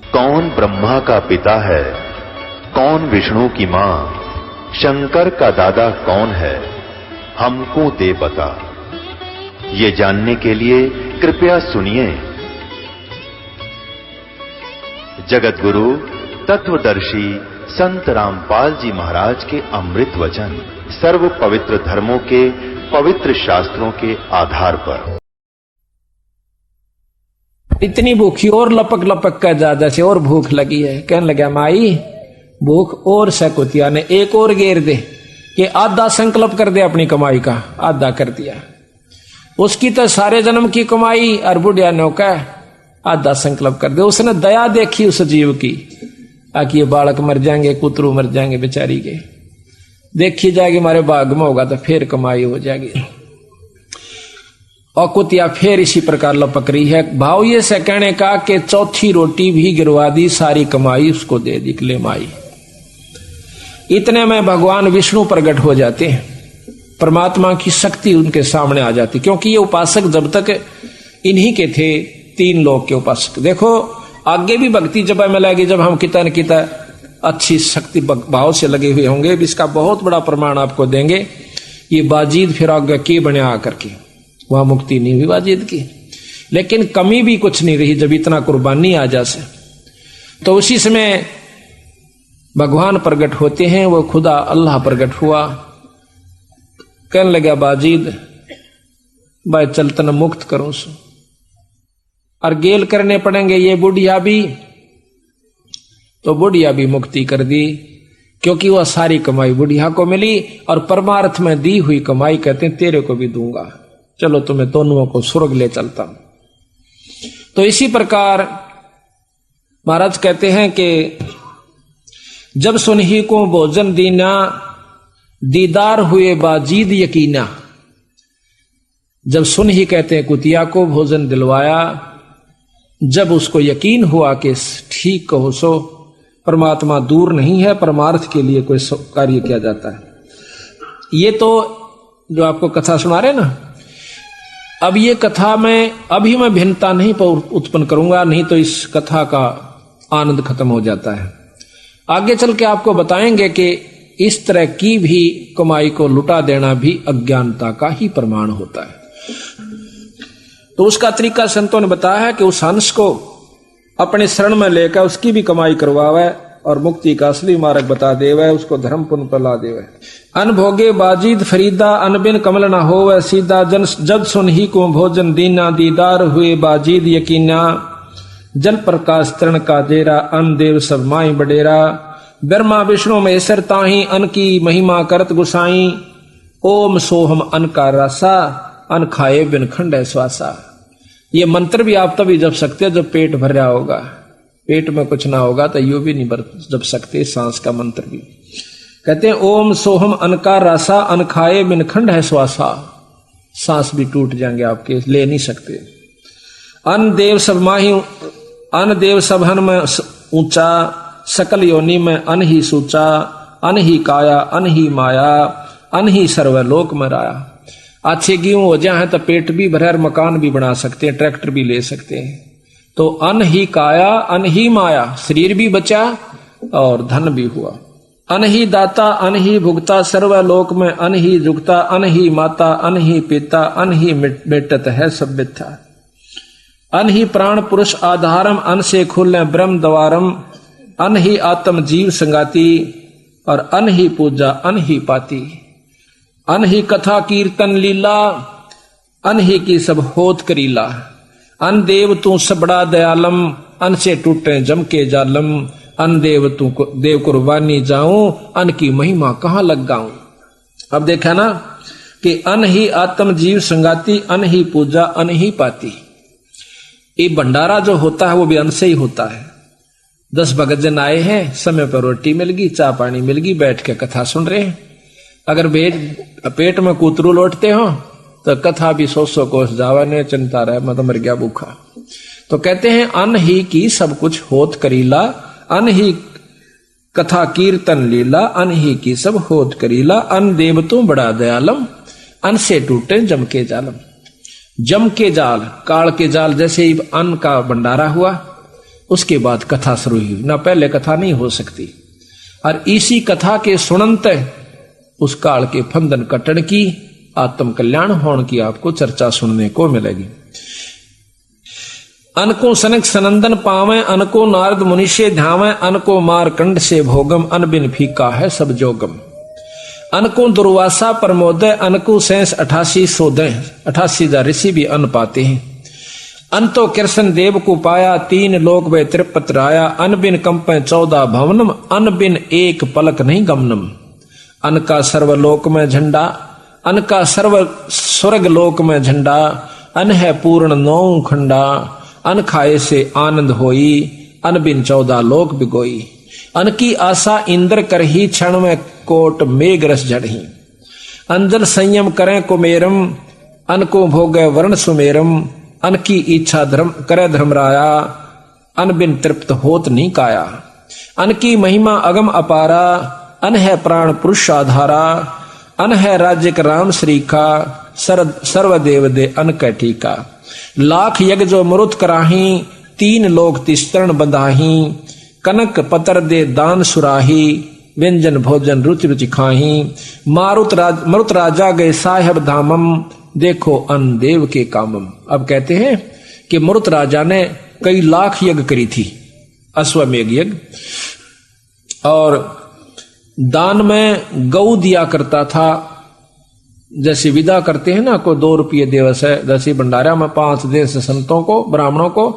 कौन ब्रह्मा का पिता है, कौन विष्णु की मां, शंकर का दादा कौन है, हमको दे बता। ये जानने के लिए कृपया सुनिए। जगत गुरु तत्वदर्शी संत रामपाल जी महाराज के अमृत वचन सर्व पवित्र धर्मों के पवित्र शास्त्रों के आधार पर। इतनी भूखी और लपक लपक कर ज्यादा से और भूख लगी है। कहने लगा माई भूख और सकुतिया ने एक और घेर दे कि आधा संकल्प कर दे अपनी कमाई का। आधा कर दिया, उसकी तो सारे जन्म की कमाई और बुढ़िया ने कहा आधा संकल्प कर दे। उसने दया देखी उस जीव की, ताकि ये बालक मर जाएंगे, कुतरू मर जाएंगे बेचारी के, देखी जाएगी हमारे भाग में होगा तो फिर कमाई हो जाएगी। और कुतिया फिर इसी प्रकार लपक रही है। भाव ये से कहने का कि चौथी रोटी भी गिरवा दी, सारी कमाई उसको दे दी ले माई। इतने में भगवान विष्णु प्रकट हो जाते हैं, परमात्मा की शक्ति उनके सामने आ जाती, क्योंकि ये उपासक जब तक इन्हीं के थे, तीन लोग के उपासक। देखो आगे भी भक्ति जब हमें लगी, जब हम किता न किता अच्छी शक्ति भाव से लगे हुए होंगे, इसका बहुत बड़ा प्रमाण आपको देंगे। ये बाजीद फिर आगे के बने आकर के वहां मुक्ति नहीं हुई बाजीद की, लेकिन कमी भी कुछ नहीं रही जब इतना कुर्बानी आ जासे। तो उसी समय भगवान प्रकट होते हैं, वो खुदा अल्लाह प्रकट हुआ। कहने लगा बाजीद भाई चल तन मुक्त करूं सो, और गेल करने पड़ेंगे ये बुढ़िया भी। तो बुढ़िया भी मुक्ति कर दी, क्योंकि वह सारी कमाई बुढ़िया को मिली, और परमार्थ में दी हुई कमाई कहते हैं तेरे को भी दूंगा, चलो तुम्हें दोनों को स्वर्ग ले चलता हूं। तो इसी प्रकार महाराज कहते हैं कि जब सुनही को भोजन दीना, दीदार हुए बाजीद यकीना। जब सुनही कहते हैं कुतिया को भोजन दिलवाया, जब उसको यकीन हुआ कि ठीक कहो सो परमात्मा दूर नहीं है, परमार्थ के लिए कोई कार्य किया जाता है। ये तो जो आपको कथा सुना रहे ना, अब ये कथा में अभी मैं भिन्नता नहीं उत्पन्न करूंगा, नहीं तो इस कथा का आनंद खत्म हो जाता है। आगे चल के आपको बताएंगे कि इस तरह की भी कमाई को लुटा देना भी अज्ञानता का ही प्रमाण होता है। तो उसका तरीका संतों ने बताया है कि उस हंस को अपने शरण में लेकर उसकी भी कमाई करवावे और मुक्ति का असली मार्ग बता देवे, उसको धर्म पुण्य पला देवे। अनभोगे बाजीद फरीदा, अनबिन कमल न होवे सीधा, जन जब सुन ही को भोजन दीना, दीदार हुए बाजीद यकीना। जल प्रकाश तरण का जेरा, अन देव सब माई बडेरा। ब्रह्मा विष्णु महेश्वर ताही, अन की महिमा करत गुसाई। ओम सोहम अन का रासा, अन खाए बिन खंड श्वासा। ये मंत्र भी आप तभी जप सकते हो जब पेट भर रहा होगा, पेट में कुछ ना होगा तो यू भी नहीं जप सकते। सांस का मंत्र भी कहते हैं ओम सोहम अन का रासा, अन खाए बिन खंड है श्वासा। सांस भी टूट जाएंगे आपके, ले नहीं सकते। अन देव सब माही, अन देव सब हन में ऊंचा, सकल योनि में अन ही सूचा। अन ही काया अन ही माया, अन ही सर्वलोक में राया। अच्छे गेहूं हो जाए तो पेट भी भरे, मकान भी बना सकते हैं, ट्रैक्टर भी ले सकते हैं। तो अन ही काया अन ही माया, शरीर भी बचा और धन भी हुआ। अन ही दाता अन ही भुगता, सर्वलोक में अन ही जुगता। अन ही माता अन ही पिता, अन ही मिटत है सब मिथ्या। अन ही प्राण पुरुष आधारम, अन से खुले ब्रह्म द्वारम। अन ही आत्म जीव संगाती, और अन ही पूजा अन ही पाती। अन ही कथा कीर्तन लीला, अन ही की सब होत करीला। अन देव तू सबड़ा दयालम, अन से टूटे जम के जालम। अन देव तू देव कुर्बानी जाऊं, अन की महिमा कहां लग गाऊं। अब देखा ना कि अन ही आत्म जीव संगाती, अन ही पूजा अन ही पाती। ये भंडारा जो होता है वो भी अन से ही होता है। 10 भगत जन आए हैं, समय पर रोटी मिल गई, चाय पानी मिल गई, बैठ के कथा सुन रहे हैं। अगर पेट में कूतरू लौटते हो तो कथा भी 100 कोस जावा ने चिंता रहे, मैं तो मर गया भूखा। तो कहते हैं अन ही की सब कुछ होत करीला, अन ही कथा कीर्तन लीला। अन ही की सब होत करीला, अन देव तू बड़ा दयालम। अन से टूटे जम के जालम। जम के जाल, काल के जाल, जैसे ही अन्न का भंडारा हुआ उसके बाद कथा शुरू हुई, ना पहले कथा नहीं हो सकती। और इसी कथा के सुनंत उस काल के फंदन कटन की, आत्म कल्याण होने की आपको चर्चा सुनने को मिलेगी। अनको सनक सनंदन पावे, अनको नारद मुनि से ध्यावे, अनको मारकंड से भोगम, अनबिन फीका है सब जोगम। अनको दुर्वासा प्रमोदय, अनको सेंस 88 सोदय, 88,000 ऋषि भी अन्न पाते हैं। अंतो कृष्ण देव को पाया, 3 लोक वे त्रिपत राया, अनबिन कंपे 14 भवनम, अनबिन एक पलक नहीं गमनम। अन का सर्वलोक में झंडा, अन का सर्व स्वर्ग लोक में झंडा, अन है पूर्ण 9 खंडा, अन खाए से आनंद होई, अनबिन 14 लोक बिगोई। अन की आशा इंद्र कर ही, क्षण में कोट मेघ रस जड़ही। अंजल संयम करें कुमेरम, अन को भोगे वर्ण सुमेरम, अन की इच्छा धर्म करे धर्मराया, अन बिन तृप्त होत नहीं काया। अन की महिमा अगम अपारा, अन है प्राण पुरुष आधारा, अन है राज्य राम श्री का, सर्वदेव दे अन कै ठीका। लाख यज्ञ जो मरुत कराही, 3 लोक तिस्तरण बंधाही, कनक पतर दे दान सुराही, व्यंजन भोजन रुचि रुचि खाही। मरुत राजा गए साहेब धामम, देखो अन देव के कामम। अब कहते हैं कि मरुत राजा ने कई लाख यज्ञ करी थी, अश्वमेघ यज्ञ, और दान में गौ दिया करता था। जैसे विदा करते हैं ना, को 2 रुपये दिवस है, जैसे भंडारा में 5 देश संतों को, ब्राह्मणों को।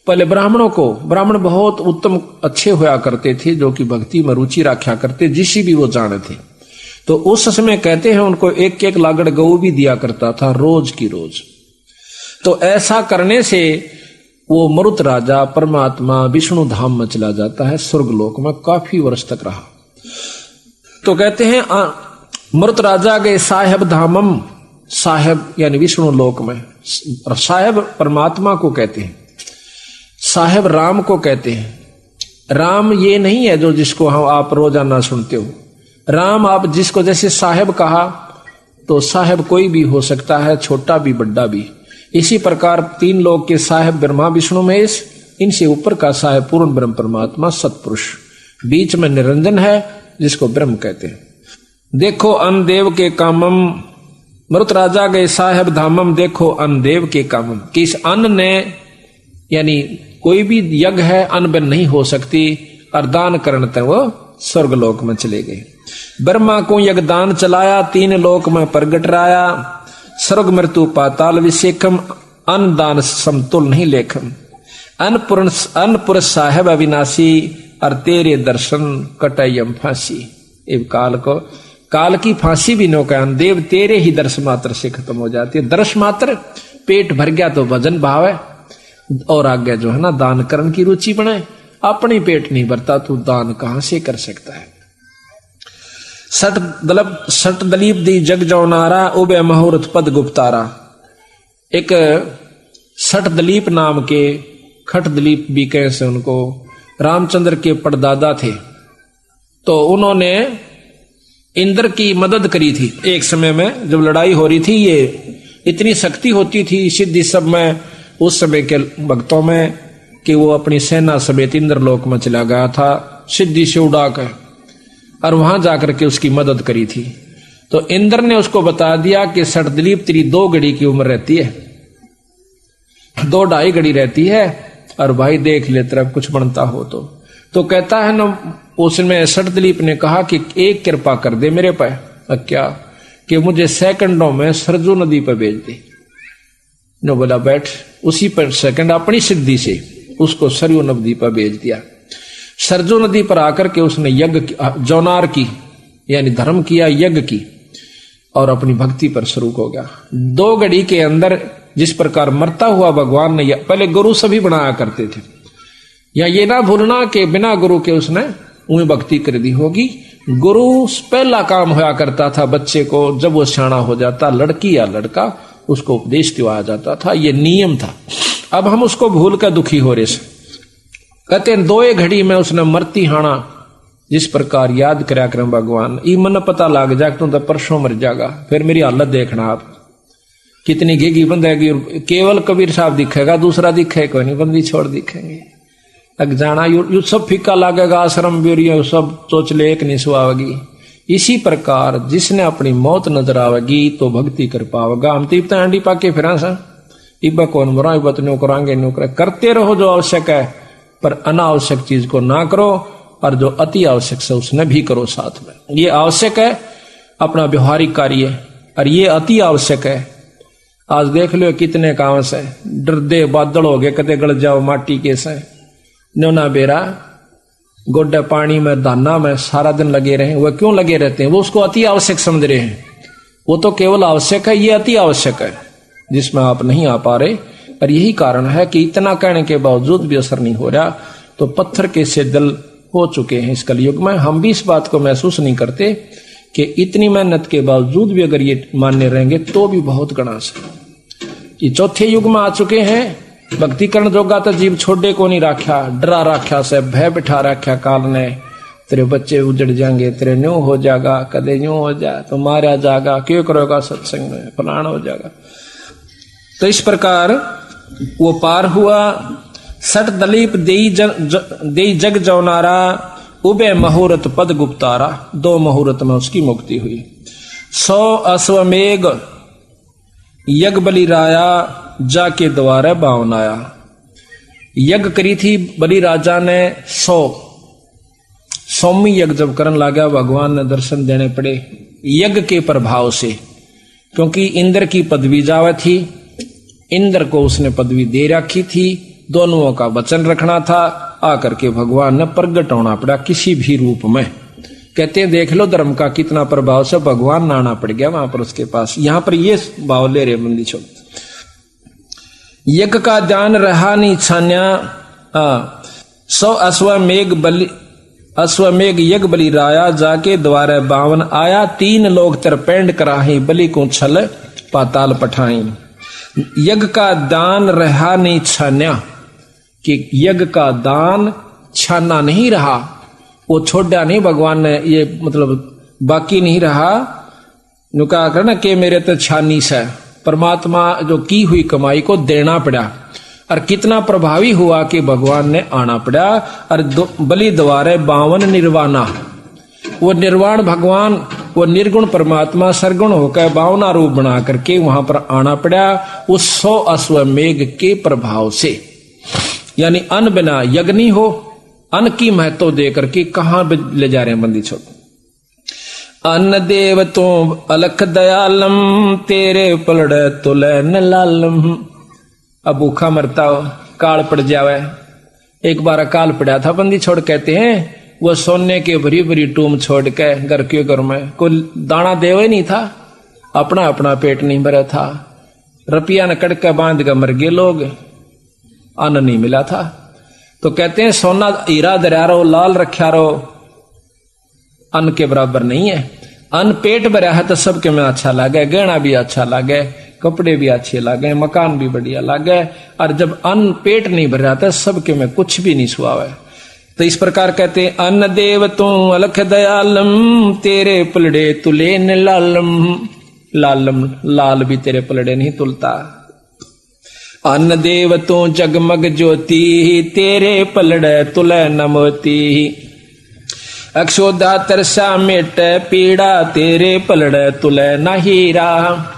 पहले ब्राह्मण बहुत उत्तम अच्छे हुआ करते थे, जो कि भक्ति में रुचि रखा करते, जिसी भी वो जाने थे। तो उस समय कहते हैं उनको 1-1 लागड़ गऊ भी दिया करता था, रोज की रोज। तो ऐसा करने से वो मरुत राजा परमात्मा विष्णु धाम में चला जाता है, स्वर्गलोक में काफी वर्ष तक रहा। तो कहते हैं मरुत राजा गए साहेब धामम, साहेब यानी विष्णु लोक में। साहेब परमात्मा को कहते हैं, साहेब राम को कहते हैं। राम ये नहीं है जो जिसको हम आप रोजाना सुनते हो। राम आप जिसको जैसे साहेब कहा, तो साहेब कोई भी हो सकता है, छोटा भी बड़ा भी। इसी प्रकार 3 लोक के साहेब ब्रह्मा विष्णु महेश, इनसे ऊपर का साहेब पूर्ण ब्रह्म परमात्मा सतपुरुष, बीच में निरंजन है जिसको ब्रह्म कहते हैं। देखो अन देव के कामम, मरुत राजा गए साहेब धामम, देखो अन देव के कामम। कि इस अन्न ने, यानी कोई भी यज्ञ है अन्न बिन नहीं हो सकती, और दान करने तक वो स्वर्गलोक में चले गए। ब्रह्मा को यज्ञदान चलाया, 3 लोक में प्रगट राया, स्वर्ग मृत्यु पाताल विशेखम, अन्न दान समतुल नहीं लेखम। अन्न पुरुष साहेब अविनाशी, और तेरे दर्शन कटयम फांसी। काल की फांसी भी नो कहन, देव तेरे ही दर्श मात्र से खत्म हो जाती है। दर्श मात्र, पेट भर गया तो भजन भाव है, और आगे जो है ना दान करने की रुचि बने। अपनी पेट नहीं भरता तो दान कहां से कर सकता है। सट दलीप दी जग जौनारा, उबे मुहूर्त पद गुप्तारा। एक सट दलीप नाम के, खट दलीप भी कैसे उनको, रामचंद्र के परदादा थे। तो उन्होंने इंद्र की मदद करी थी एक समय में, जब लड़ाई हो रही थी। ये इतनी शक्ति होती थी सिद्धि सब में उस समय के भक्तों में, कि वो अपनी सेना समेत इंद्रलोक में चला गया था सिद्धि से उड़ाकर, और वहां जाकर के उसकी मदद करी थी। तो इंद्र ने उसको बता दिया कि सटदलीप तेरी 2 घड़ी की उम्र रहती है, 2-2.5 घड़ी रहती है, और भाई देख ले तेरा कुछ बनता हो तो कहता है ना, उसमें सटदलीप ने कहा कि एक कृपा कर दे मेरे पर। क्या? कि मुझे सेकंडों में सरजू नदी पर भेज दे। न बोला बैठ। उसी पर सेकंड अपनी सिद्धि से उसको सरयू नदी पर भेज दिया। सरजू नदी पर आकर के उसने यज्ञ जौनार की, यानी धर्म किया, यज्ञ की, और अपनी भक्ति पर शुरू हो गया। 2 घड़ी के अंदर जिस प्रकार मरता हुआ भगवान ने, पहले गुरु सभी बनाया करते थे, या ये ना भूलना कि बिना गुरु के उसने उन्हें भक्ति कर दी होगी। गुरु पहला काम होया करता था बच्चे को, जब वो सियाना हो जाता, लड़की या लड़का, उसको उपदेश दिवाया जाता था, ये नियम था। अब हम उसको भूल कर दुखी हो रहे से। कहते हैं 2 घड़ी में उसने मरती हाना जिस प्रकार याद करया कर भगवान, ई मन पता लग जा तू तो परसों मर जाएगा, फिर मेरी हालत देखना आप कितनी घेगी बंदेगी। केवल कबीर साहब दिखेगा, दूसरा दिखे कोई नहीं, बंदी छोड़ दिखेंगे। अग जाना यू सब फीका लागेगा, आश्रम भी सब चोचले एक नहीं सुहावगी। इसी प्रकार जिसने अपनी मौत नजर आवेगी तो भक्ति कर पावेगा। हम तो इतना अंडी पाके फिर इब्बा कौन मरा, इब्बा तो न्यू करांगे न्यू करे। करते रहो जो आवश्यक है, पर अनावश्यक चीज को ना करो, और जो अति आवश्यक है उसने भी करो साथ में। ये आवश्यक है अपना व्यवहारिक कार्य, और ये अति आवश्यक है। आज देख लो कितने काम से डरदे बादल हो गए, कदे गल जाओ माटी के से न्योना बेरा गोड्डा पानी में दाना में सारा दिन लगे रहे। वह क्यों लगे रहते हैं? वो उसको अति आवश्यक समझ रहे हैं। वो तो केवल आवश्यक है, ये अति आवश्यक है जिसमें आप नहीं आ पा रहे। और यही कारण है कि इतना कहने के बावजूद भी असर नहीं हो रहा। तो पत्थर के से दिल हो चुके हैं इस कलयुग में। हम भी इस बात को महसूस नहीं करते कि इतनी मेहनत के बावजूद भी अगर ये मान्य रहेंगे तो भी बहुत गणास है। ये चौथे युग में आ चुके हैं। भक्ति करण जोगा तो जीव छोड़े को नहीं राख्या, डरा राख्या से भय बिठा राख्या काल ने। तेरे बच्चे उजड़ जाएंगे, तेरे न्यू हो जाएगा, कदे न्यू हो जाए तो मारा जाएगा, क्यों करोगा सत्संग में, फलाण हो जाएगा। तो इस प्रकार वो पार हुआ। सट दलीप देई जग जौनारा, उबे मुहूर्त पद गुप्तारा। 2 मुहूर्त में उसकी मुक्ति हुई। 100 अश्वमेघ यज्ञ बलि राया, जाके द्वारे बावन आया। यज्ञ करी थी बलि राजा ने 100 यज्ञ जब करन लगा, भगवान ने दर्शन देने पड़े यज्ञ के प्रभाव से। क्योंकि इंद्र की पदवी जावा थी, इंद्र को उसने पदवी दे रखी थी, दोनों का वचन रखना था। आकर के भगवान ने प्रगट होना पड़ा किसी भी रूप में। कहते हैं देख लो धर्म का कितना प्रभाव से भगवान नाना पड़ गया वहां पर उसके पास। यहां पर ये भाव ले रहे बंदी छोड़। यज्ञ का ध्यान रहा नहीं छान्या, 100 अश्वमेघ यज्ञ बलि राया, जाके द्वारे 52 आया। 3 लोग तरपेंड कराही, बलि को छल पाताल पठाई। यज्ञ का दान रहा नहीं छान्या, कि यज्ञ का दान छाना नहीं रहा, वो छोड़ा नहीं भगवान ने, ये मतलब बाकी नहीं रहा। नुका करना कि मेरे तो छानी से परमात्मा जो की हुई कमाई को देना पड़ा। और कितना प्रभावी हुआ कि भगवान ने आना पड़ा। और बलि द्वारे 52 निर्वाणा, वो निर्वाण भगवान, वो निर्गुण परमात्मा सरगुण होकर 52 रूप बना करके वहां पर आना पड़ा उस 100 अश्वमेघ के प्रभाव से। यानी अन्न बिना यज्ञ नहीं हो। अन्न की महत्व दे करके कहां ले जा रहे हैं बंदी छोड़। अन्न देव तो अलख दयालम, तेरे पलड़े तुले न लालम। अब भूखा मरता हो, काल पड़ जावे। एक बार अकाल पड़ा था बंदी छोड़, कहते हैं वो सोने के भरी भरी टूम छोड़ के घर के घर में कोई दाना देवे नहीं था, अपना अपना पेट नहीं भरा था। रुपया न कड़का बांध कर मर गए लोग, अन्न नहीं मिला था। तो कहते हैं सोना हीरा दरिया रहो, लाल रखा रहो, अन्न के बराबर नहीं है। अन्न पेट भरा है तो सबके में अच्छा लगे, गहना भी अच्छा लगे, कपड़े भी अच्छे लगे, मकान भी बढ़िया लगे। और जब अन्न पेट नहीं भर रहा था सबके में कुछ भी नहीं सुहावे। तो इस प्रकार कहते हैं अन्न देव तू अलख दयालम, तेरे पलड़े तुले न लालम। लालम लाल भी तेरे पलड़े नहीं तुलता। अन्न देव तू जगमग ज्योति, तेरे पलड़े तुले न मोती। अक्षोदा तरसा मेट पीड़ा, तेरे पलड़े तुले न हीरा।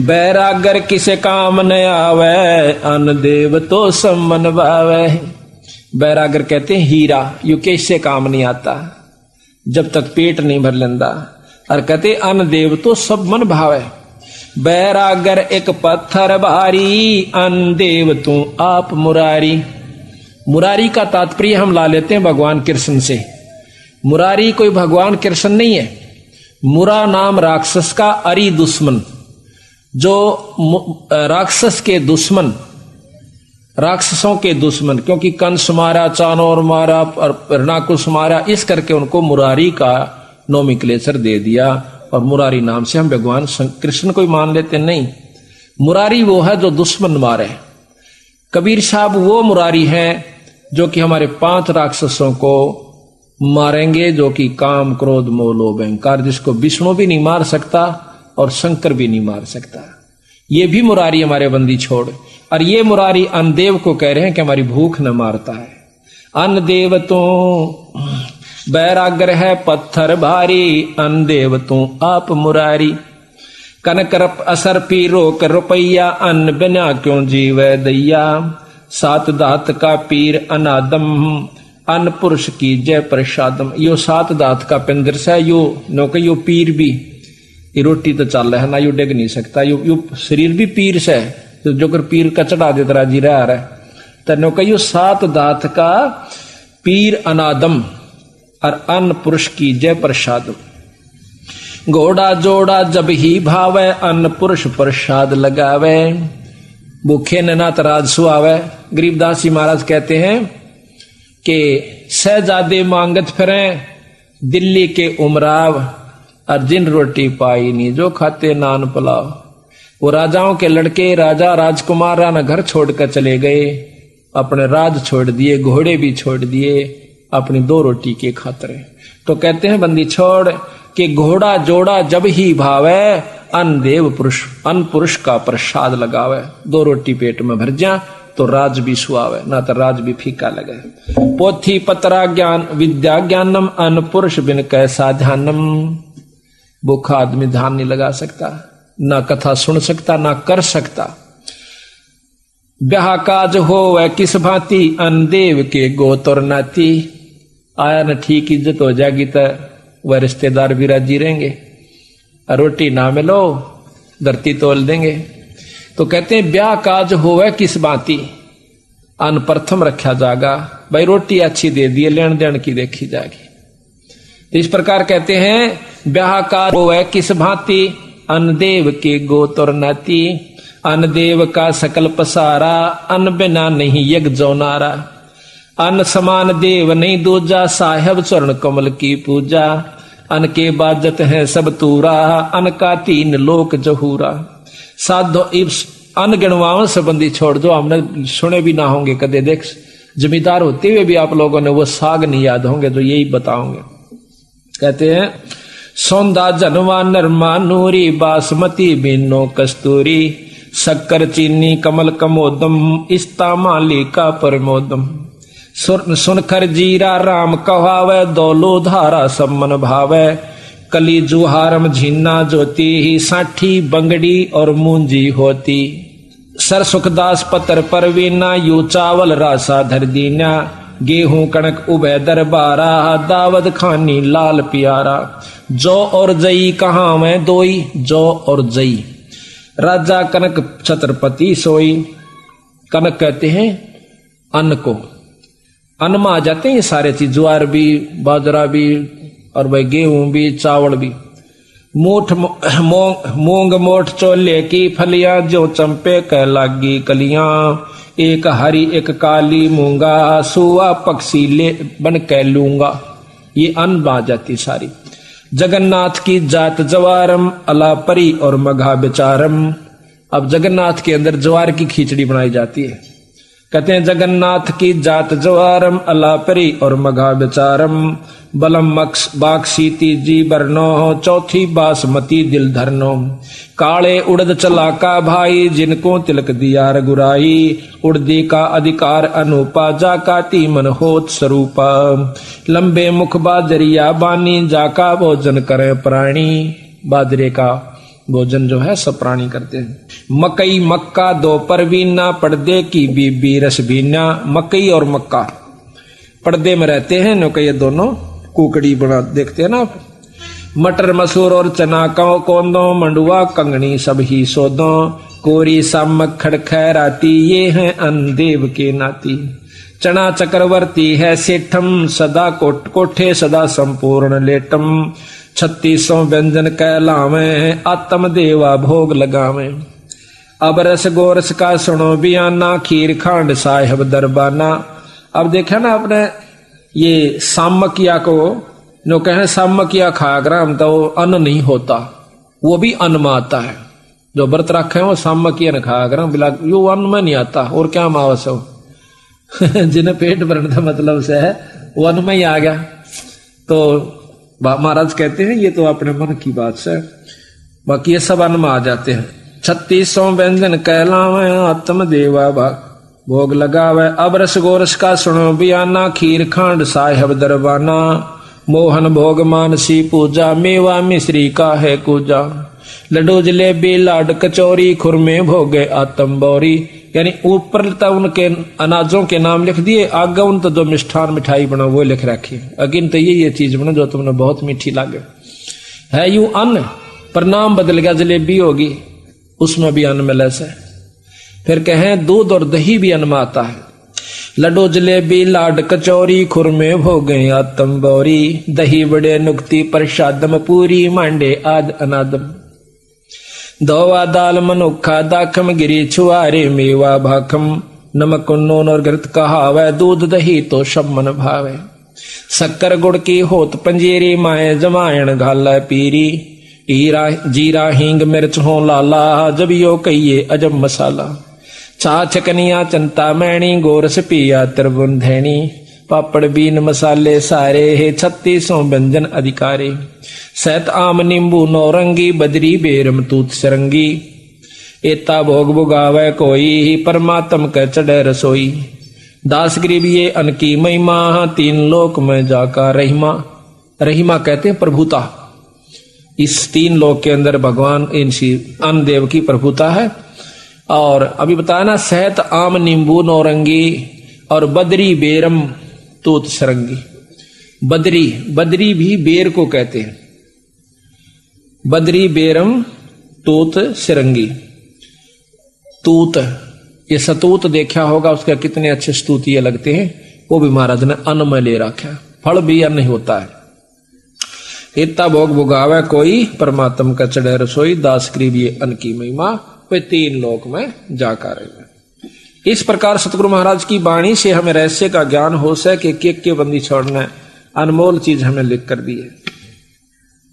बैरागर किसे काम न आवे, अन्न देव तो सम्मन भावे। बैरागर कहते हैं हीरा, यू कैसे काम नहीं आता जब तक पेट नहीं भर लेंदा। और कहते अन्न देव तो सब मन भावे। बैरागर एक पत्थर भारी, अन्न देव तू आप मुरारी। मुरारी का तात्पर्य हम ला लेते हैं भगवान कृष्ण से। मुरारी कोई भगवान कृष्ण नहीं है। मुरा नाम राक्षस का, अरि दुश्मन, जो राक्षस के दुश्मन, राक्षसों के दुश्मन, क्योंकि कंस मारा, चाणोर मारा और हिरणाकुश मारा, इस करके उनको मुरारी का नोमेक्लेचर दे दिया। और मुरारी नाम से हम भगवान कृष्ण को ही मान लेते नहीं। मुरारी वो है जो दुश्मन मारे। कबीर साहब वो मुरारी हैं जो कि हमारे 5 राक्षसों को मारेंगे, जो कि काम क्रोध मोह लोभ अहंकार, जिसको विष्णु भी नहीं मार सकता और शंकर भी नहीं मार सकता। ये भी मुरारी हमारे बंदी छोड़। और ये मुरारी अन्नदेव को कह रहे हैं कि हमारी भूख न मारता है। अन्न देव तू बैरागर है पत्थर भारी, अन्न देव तू आप मुरारी। कनक असर पी रोक रुपैया, अन्न बिना क्यों जीवे दैया। सात दात का पीर अनादम, अन्न पुरुष की जय प्रसादम। यो सात दात का पिंदर से यो नो के यो पीर भी, ये रोटी तो चल रहा है ना, यो डिग नहीं सकता, यो शरीर भी पीर से, तो जो कर पीर का चढ़ा देता राजी रहा है। तो नो के यो सात दात का पीर अनादम और अन्न पुरुष की जय प्रसादम। घोड़ा जोड़ा जब ही भावे, अन्न पुरुष प्रसाद लगावे। भूखे न नात राज सुहावे। गरीबदास जी महाराज कहते हैं कि शहजादे मांगत फिरे दिल्ली के उमराव, और जिन रोटी पाई नहीं जो खाते नान पुलाव। वो राजाओं के लड़के राजा राजकुमार न घर छोड़कर चले गए, अपने राज छोड़ दिए, घोड़े भी छोड़ दिए अपनी दो रोटी के खातिर। तो कहते हैं बंदी छोड़ कि घोड़ा जोड़ा जब ही भावे, अन्न देव पुरुष अन्न पुरुष का प्रसाद लगावे। दो रोटी पेट में भर जा तो राज भी सुहावे, ना तो राज भी फीका लगे। पोथी पत्रा ज्ञान विद्या ज्ञानम, अन्न पुरुष बिन कैसा ध्यानम। भूखा आदमी ध्यान नहीं लगा सकता, ना कथा सुन सकता, ना कर सकता। ब्याह काज हो वह किस भांति, अन्न देव के गोत और नाती। आया न ठीक इज्जत हो जाएगी तो वह रिश्तेदार भी राजी रहेंगे, रोटी ना मिलो धरती तोल देंगे। तो कहते हैं ब्याह काज होवे किस बाती, अन्न प्रथम रखा जाएगा। भाई रोटी अच्छी दे दिए, लेन देन की देखी जाएगी। तो इस प्रकार कहते हैं ब्याह काज होवे किस भांति, अन्न देव के गोत और नाती। अन्न देव का सकल पसारा, अन्न बिना नहीं यज्ञ जोनारा। अन्न समान देव नहीं दूजा, साहेब चरण कमल की पूजा। अन्न के बाजत है सब तूरा, अन्न का तीन लोक जहूरा। साधो अन्न गिणवाओं संबंधी छोड़ दो, हमने सुने भी ना होंगे कदे। देख जमींदार होते हुए भी आप लोगों ने वो साग नहीं याद होंगे जो यही बताओगे। कहते हैं सौंदा जनवा नरमा नूरी, बासमती बिनो कस्तूरी। शक्कर चीनी कमल कमोदम, इस्ता माली का प्रमोदम। सुनखर जीरा राम कहावे, दौलो धारा सम्मन भावे। कली जुहारम झीना ज्योति, ही साठी बंगड़ी और मूंजी होती। सर सुखदास पतर परवीना, यू चावल रासा धर दीना। गेहूं कणक उभय दरबारा, दावत खानी लाल प्यारा। जौ और जई कहाँ में दोई, जौ और जई। राजा कनक छत्रपति सोई। कनक कहते हैं अन्न को, अन्न में आ जाते हैं ये सारे चीज, ज्वार भी, बाजरा भी, और भाई गेहूं भी, चावल भी। मूठ मूंग मोठ चोले की फलियां, जो चंपे कह लागी कलियां। एक हरी एक काली मूंगा, सुआ पक्षी ले बन कह लूंगा। ये अन्न आ जाती सारी। जगन्नाथ की जात जवारम, अला परी और मघा बेचारम। अब जगन्नाथ के अंदर ज्वार की खिचड़ी बनाई जाती है। कहते हैं जगन्नाथ की जात जवारम, अला परी और मघा बेचारम। बलम मक्स बाक्सीती जी बरनो, चौथी बासमती दिल धरनो। काले उड़द चला का भाई, जिनको तिलक दिया रघुराई। उड़दी का अधिकार अनुपा, जाका तीमन होत स्वरूपा। लंबे मुख बाजरिया बानी, जाका भोजन करे प्राणी। बाजरे का भोजन जो है सब प्राणी करते हैं। मकई मक्का दो परवीना, पर्दे की बीबी रसबीना। मकई और मक्का पर्दे में रहते हैं, नो के ये दोनों कुकड़ी बना देखते हैं ना। मटर मसूर और चना कोंदो, मंडुआ कंगनी सब ही सोदो। कोरी सामक खड़खैराती, ये हैं अन्न देव के नाती। चना चक्रवर्ती है सेठम, सदा कोठे सदा संपूर्ण लेटम। 3600 व्यंजन कहलावे, आत्म देवा भोग लगावे। अब रस गोरस का सुनो बियाना, खीर खांड साहेब दरबाना। अब देखा ना आपने ये सामकिया को, जो कहे सामकिया खाग्राम, तो अन्न नहीं होता, वो भी अन्न में आता है। जो व्रत रखे हैं वो सामकिया न खाग्राम, बिला यो अन्न में नहीं आता, और क्या मावस हो। जिन्हें पेट भरने का मतलब से है वो अन्न में ही आ गया। तो महाराज कहते हैं ये तो अपने मन की बात से, बाकी ये सब अन्न में आ जाते हैं। 3600 व्यंजन कहलावे, आत्म देवा भोग लगावे। अब रस गोरस का सुनो बयाना, खीर खांड साहेब दरबाना, मोहन भोग मानसी पूजा, मेवा मिश्री का है कूजा, लड्डू जलेबी लाड कचौरी, खुरमे भोगे आतम बौरी। यानी ऊपर तो उनके अनाजों के नाम लिख दिए, आगे उन तो जो मिष्ठान मिठाई बना वो लिख रखी, अगिन तो ये चीज बना जो तुमने बहुत मीठी लागे है। यूं अन्न पर नाम बदल गया, जलेबी होगी उसमें भी अन्न मिले से। फिर कहें दूध और दही भी अन्न में आता है। लड्डू जलेबी लाड कचौरी, खुरमे भोगे आतम बौरी, दही बड़े नुक्ति प्रसादम, पूरी मांडे आद अनादम, धोवा दाल मनुखा दाखम, गिरी छुआरे मेवा भाखम, नमक नून और घृत कहावे, दूध दही तो सब मन भावे, शक्कर गुड़ की होत पंजीरी, माए जमायण घाला पीरी, जीरा हींग मिर्च हो लाला, जब यो कहिए अजब मसाला, छाछ कनिया चंता मैणी, गोरस पिया त्रिभुवन धैनी, पापड़ बीन मसाले सारे है, 36 व्यंजन अधिकारे, सैत आम नींबू नौरंगी, बदरी बेरम तूत सरंगी, एता भोग भुगावे कोई, परमात्म के चढ़े रसोई, दास गरीब ये अन की महिमा, 3 लोक में जाका रहीमा। रहीमा कहते हैं प्रभुता, इस 3 लोक के अंदर भगवान इनसी अन्न देव की प्रभुता है। और अभी बताया ना, सहत आम नींबू नौरंगी और बदरी बेरम तूत सरंगी। बदरी भी बेर को कहते हैं, बदरी बेरम तूत सिरंगी। तूत, ये सतूत देखा होगा, उसका कितने अच्छे स्तुतिये लगते हैं, वो भी महाराज ने अन्न में ले रखा। फल भी अन्न होता है। इतना भोग भुगावे कोई, परमात्म का चढ़े रसोई, दास गरीब ये अन्न की महिमा, वे 3 लोक में जाकर रहे। इस प्रकार सतगुरु महाराज की वाणी से हमें रहस्य का ज्ञान हो सके के बंदी छोड़ना, अनमोल चीज हमें लिख कर दी है।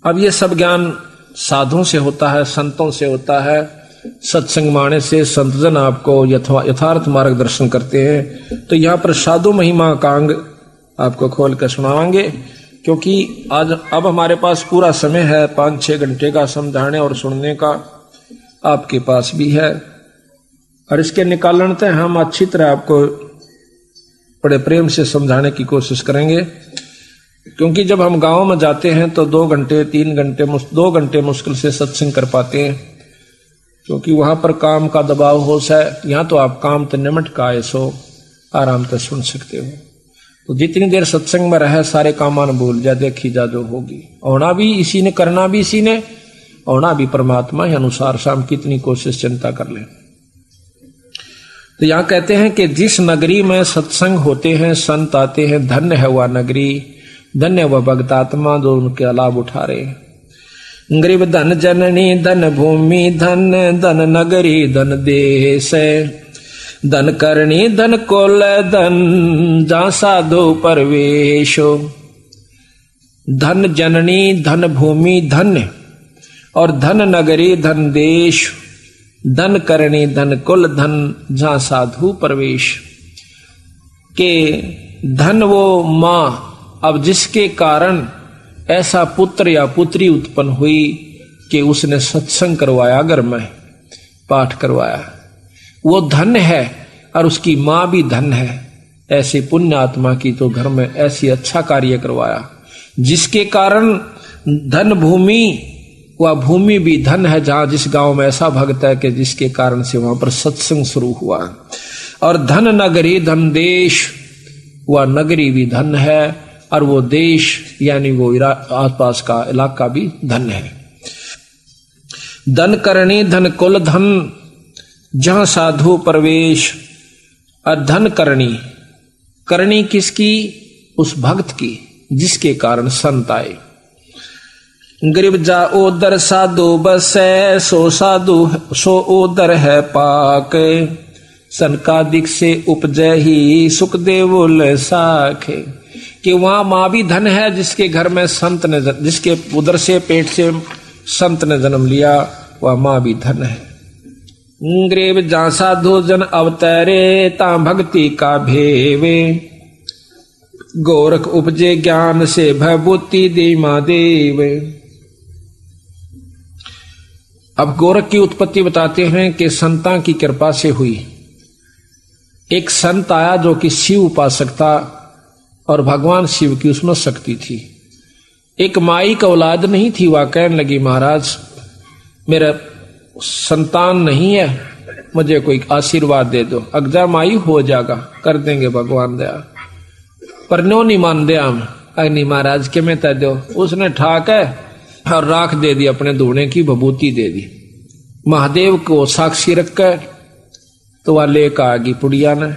अब ये सब ज्ञान साधुओं से होता है, संतों से होता है, सत्संग माने से संतजन आपको यथार्थ मार्गदर्शन करते हैं। तो यहाँ पर साधु महिमा का अंग आपको खोल कर सुनावांगे, क्योंकि आज अब हमारे पास पूरा समय है, 5-6 घंटे का समझाने और सुनने का आपके पास भी है। और इसके निकालन तक हम अच्छी तरह आपको बड़े प्रेम से समझाने की कोशिश करेंगे, क्योंकि जब हम गांव में जाते हैं तो 2 घंटे 3 घंटे 2 घंटे मुश्किल से सत्संग कर पाते हैं, क्योंकि वहां पर काम का दबाव हो सा। यहाँ तो आप काम तो निमट का आए सो आराम से सुन सकते हो। तो जितनी देर सत्संग में रहे सारे कामान भूल जा, देखी जा जो होगी। होना भी इसी ने, करना भी इसी ने, होना भी परमात्मा के अनुसार। शाम कितनी कोशिश चिंता कर ले। तो यहाँ कहते हैं कि जिस नगरी में सत्संग होते हैं, संत आते हैं, धन्य है वह नगरी, धन्य वह भक्तात्मा जो उनके लाभ उठा रहे। गरीब धन जननी धन भूमि धन, धन नगरी धन देश, धन करणी धन कोल धन, जा साधु परवेशो। धन जननी धन भूमि धन्य, और धन नगरी धन देश, धन करणी धन कुल धन, जहां साधु प्रवेश। के धन वो मां, अब जिसके कारण ऐसा पुत्र या पुत्री उत्पन्न हुई कि उसने सत्संग करवाया, घर में पाठ करवाया, वो धन है। और उसकी मां भी धन है, ऐसे पुण्य आत्मा की तो घर में ऐसी अच्छा कार्य करवाया, जिसके कारण धन भूमि, वह भूमि भी धन है। जहां जिस गांव में ऐसा भक्त है कि जिसके कारण से वहां पर सत्संग शुरू हुआ। और धन नगरी धन देश, वह नगरी भी धन है, और वो देश यानी वो आसपास का इलाका भी धन है। धन करणी धन कुल धन, जहां साधु प्रवेश। और धन करणी, करणी किसकी? उस भक्त की जिसके कारण संत आए। गरीब जा ओदर साधु बसै, सो साधु सो ओदर है पाक, सनकादिक से उपजै ही सुख देवुल साखे। कि वहां मां भी धन है, जिसके घर में संत ने, जिसके उदर से पेट से संत ने जन्म लिया, वह मां भी धन है। गरीब जा साधु जन अवतरे, ता भक्ति का भेवे, गोरख उपजे ज्ञान से भयभूति दे महादेव। अब गोरख की उत्पत्ति बताते हैं कि संतां की कृपा से हुई। एक संत आया जो कि शिव उपासक था और भगवान शिव की उसमें शक्ति थी। एक माई का औलाद नहीं थी, वह कहने लगी महाराज मेरा संतान नहीं है, मुझे कोई आशीर्वाद दे दो। अगजा माई हो जाएगा, कर देंगे भगवान दया, पर नो नहीं मान दे हम। अग्नि महाराज के में दो। उसने ठाक है और राख दे दी, अपने धोने की विभूति दे दी। महादेव को साक्षी रखकर तो वह लेकर आ गई पुड़िया ने।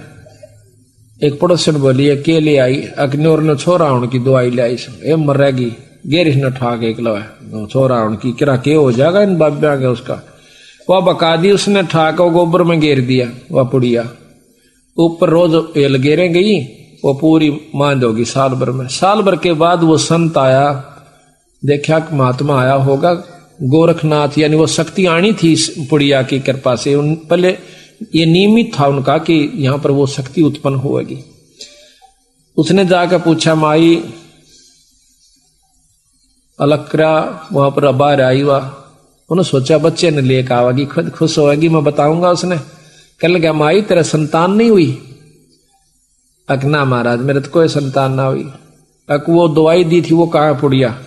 एक पड़ोसन बोली अकेले आई, अग्नियोर ने छोरा उनकी दवाई ले आई, ए मरेगी गेरिश ने ठाक एक लो है छोरा उनकी किरा के हो जाएगा इन बाब्या के उसका। वह बका दी उसने ठाक गोबर में घेर दिया। वह पुड़िया ऊपर रोज एल गेरे गई, वो पूरी मांद होगी साल भर में। साल भर के बाद वो संत आया, देखा महात्मा आया होगा गोरखनाथ, यानी वो शक्ति आनी थी पुड़िया की कृपा से। पहले ये नियमित था उनका कि यहां पर वो शक्ति उत्पन्न होगी। उसने जाकर पूछा माई अलक्रा वहां पर बाहर आई। वह उन्होंने सोचा बच्चे ने लेकर आवेगी, खुद खुश होगी, मैं बताऊंगा। उसने कहने लगा माई तेरा संतान नहीं हुई? अकना महाराज मेरे तो कोई संतान ना हुई। अक वो दवाई दी थी वो कहाँ पुड़िया?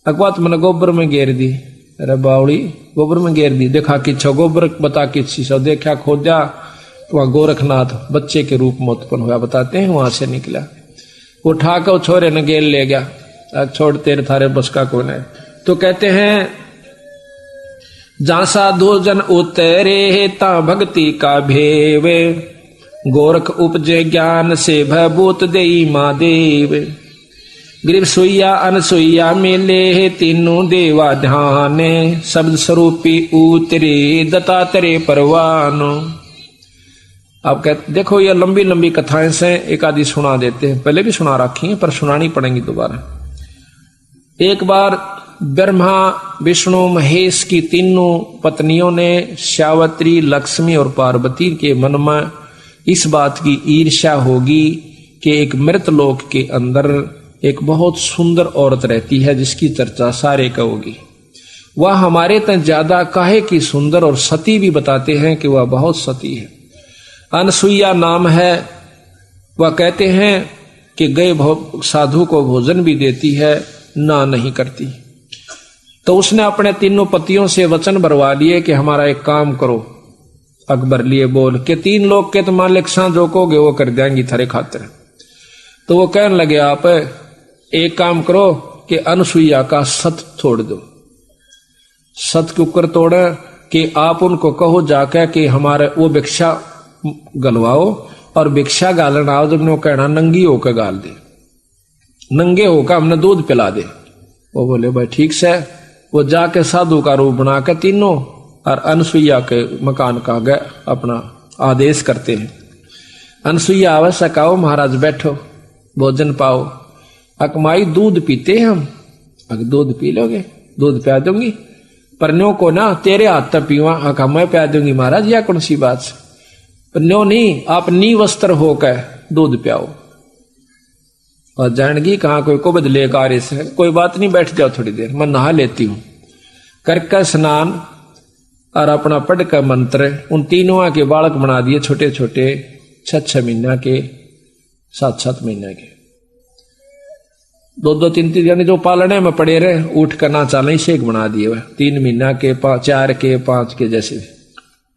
अकवा तो मैंने गोबर में घेर दी। अरे बावड़ी गोबर में घेर दी, देखा किच्छो गोबर बता किच्छी सो देखा खोजा तो वहां गोरखनाथ बच्चे के रूप में उत्पन्न हुआ, बताते हैं वहां से निकला। वो उठाकर छोरे ने गेल ले गया, छोड़ तेरे थारे बस का कौन है। तो कहते हैं जहां साधु जन उतरे ता भक्ति का भेवे, गोरख उपजे ज्ञान से भभूत देई महादेव। ग्रीव सुइया अनसुइया मिले तीनों देवा ध्यान, शब्द स्वरूपी उतरे दत्तात्रेय परवानो। आप कहते देखो ये लंबी लंबी कथाएं से एक आदि सुना देते हैं, पहले भी सुना रखी है पर सुनानी पड़ेंगी दोबारा। एक बार ब्रह्मा विष्णु महेश की तीनों पत्नियों ने सावित्री लक्ष्मी और पार्वती के मन में इस बात की ईर्ष्या होगी कि एक मृत लोक के अंदर एक बहुत सुंदर औरत रहती है जिसकी चर्चा सारे कहोगी। वह हमारे तक ज्यादा काहे की सुंदर और सती भी बताते हैं कि वह बहुत सती है। अनसुईया नाम है। वह कहते हैं कि गए साधु को भोजन भी देती है, ना नहीं करती। तो उसने अपने तीनों पतियों से वचन भरवा लिए कि हमारा एक काम करो। अकबर लिए बोल के 3 लोग के तो मालिक सा जो कहोगे वो कर देंगी थारे खातिर। तो वो कहने लगे आप एक काम करो कि अनसुईया का सत छोड़ दो। सत के ऊपर तोड़े कि आप उनको कहो जाकर कि हमारे वो भिक्षा गलवाओ और भिक्षा गालन आओ, जब ने कहना नंगी होकर गाल दे, नंगे होकर हमने दूध पिला दे। वो बोले भाई ठीक से। वो जाके साधु का रूप बनाकर तीनों और अनसुईया के मकान का गए अपना आदेश करते हैं। अनसुईया आवश्यक आओ महाराज बैठो भोजन पाओ। अकमाई दूध पीते हैं हम। अगर दूध पी लोगे दूध पिया दूंगी, पर न्यो को ना तेरे हाथ तक पीवा। अका मैं पिया दूंगी महाराज, या कौन सी बात से? पर न्यो नहीं, आप नी वस्त्र होकर दूध पियाओ। और जानगी कहाँ कोई को बदले कार्य से, कोई बात नहीं बैठ जाओ थोड़ी देर, मैं नहा लेती हूं। करके स्नान और अपना पढ़ कर मंत्र उन तीनों के बालक बना दिए, छोटे छोटे 6 महीना के 7 महीने के, 2 3 यानी जो पालने में पड़े रहे उठ कर ना चाले शेख बना दिए हुए 3 महीना के 4 के 5 के जैसे।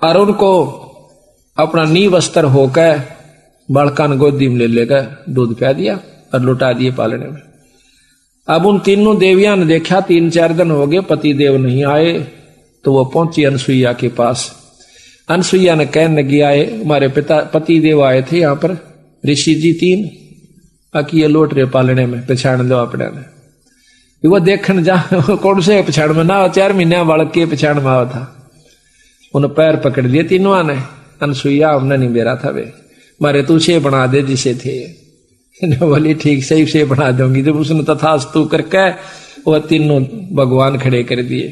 और उनको अपना नी वस्त्र होकर बालकान गोदी में ले लेकर दूध पिया दिया और लुटा दिए पालने में। अब उन तीनों देवियां ने देखा 3-4 दिन हो गए पति देव नहीं आए, तो वो पहुंची अनसुईया के पास। अनसुईया ने कहने लगी आए हमारे पति देव आए थे यहाँ पर ऋषि जी 3 अकी ये लौट रहे पालने में, पछाण लो अपने ने। वो देखने जा कौन से पछाण में ना 4 महीने बालक के पछाण में आवा था। उन्हें पैर पकड़ लिए तीनों ने। अनसुईया हमने नहीं बेरा था वे मारे तू से बना दे जिसे थे। बोली ठीक सही से बना दूंगी। जब उसने तथास्तु करके वो तीनों भगवान खड़े कर दिए।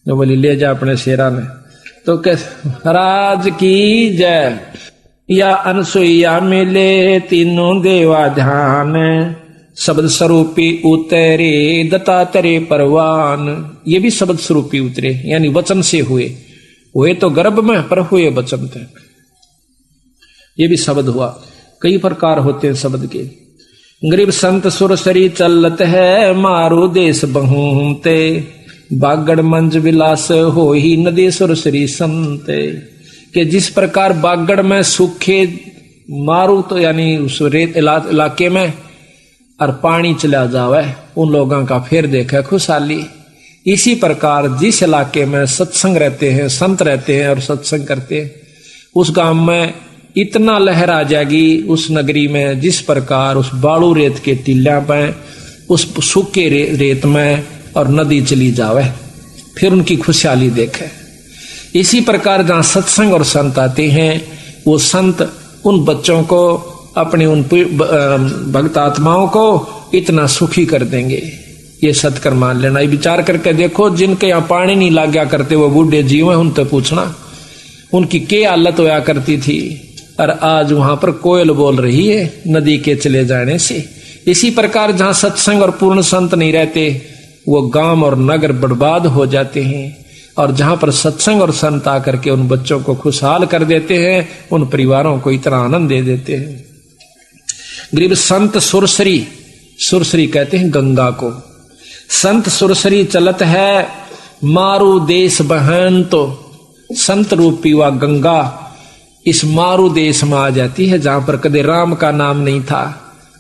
जो बोली ले जा अपने शेरा ने। तो राज की जय या अनसुईया मिले तीनों देवा ध्यान, शब्द स्वरूपी उतरे दत्तात्रेय परवान। ये भी शब्द स्वरूपी उतरे यानी वचन से हुए तो गर्भ में पर हुए वचन थे। ये भी शब्द हुआ। कई प्रकार होते हैं शब्द के। गरीब संत सुरसरी चलत है, मारो देश बहुते, बागड़ मंज विलास हो ही नदी सुरसरी संते। कि जिस प्रकार बागड़ में सूखे मारू तो यानी उस रेत इलाके में और पानी चला जावे, उन लोगों का फिर देखे खुशहाली। इसी प्रकार जिस इलाके में सत्संग रहते हैं, संत रहते हैं और सत्संग करते हैं, उस गांव में इतना लहर आ जाएगी उस नगरी में, जिस प्रकार उस बालू रेत के टीला पे उस सूखे रेत में और नदी चली जावे, फिर उनकी खुशहाली देखे। इसी प्रकार जहां सत्संग और संत आते हैं, वो संत उन बच्चों को, अपने उन भक्त आत्माओं को इतना सुखी कर देंगे। ये सत्कर मान लेना। ये विचार करके देखो, जिनके यहाँ पानी नहीं लाग गया करते वो बूढ़े जीव हैं, उनसे पूछना उनकी क्या हालत होया करती थी, और आज वहां पर कोयल बोल रही है नदी के चले जाने से। इसी प्रकार जहां सत्संग और पूर्ण संत नहीं रहते, वो गांव और नगर बर्बाद हो जाते हैं। और जहां पर सत्संग और संत आकर के उन बच्चों को खुशहाल कर देते हैं, उन परिवारों को इतना आनंद दे देते हैं। गरीब संत सुरसरी, सुरसरी कहते हैं गंगा को। संत सुरसरी चलत है, मारू देश बहन, तो संत रूपी व गंगा इस मारू देश में आ जाती है, जहां पर कदे राम का नाम नहीं था।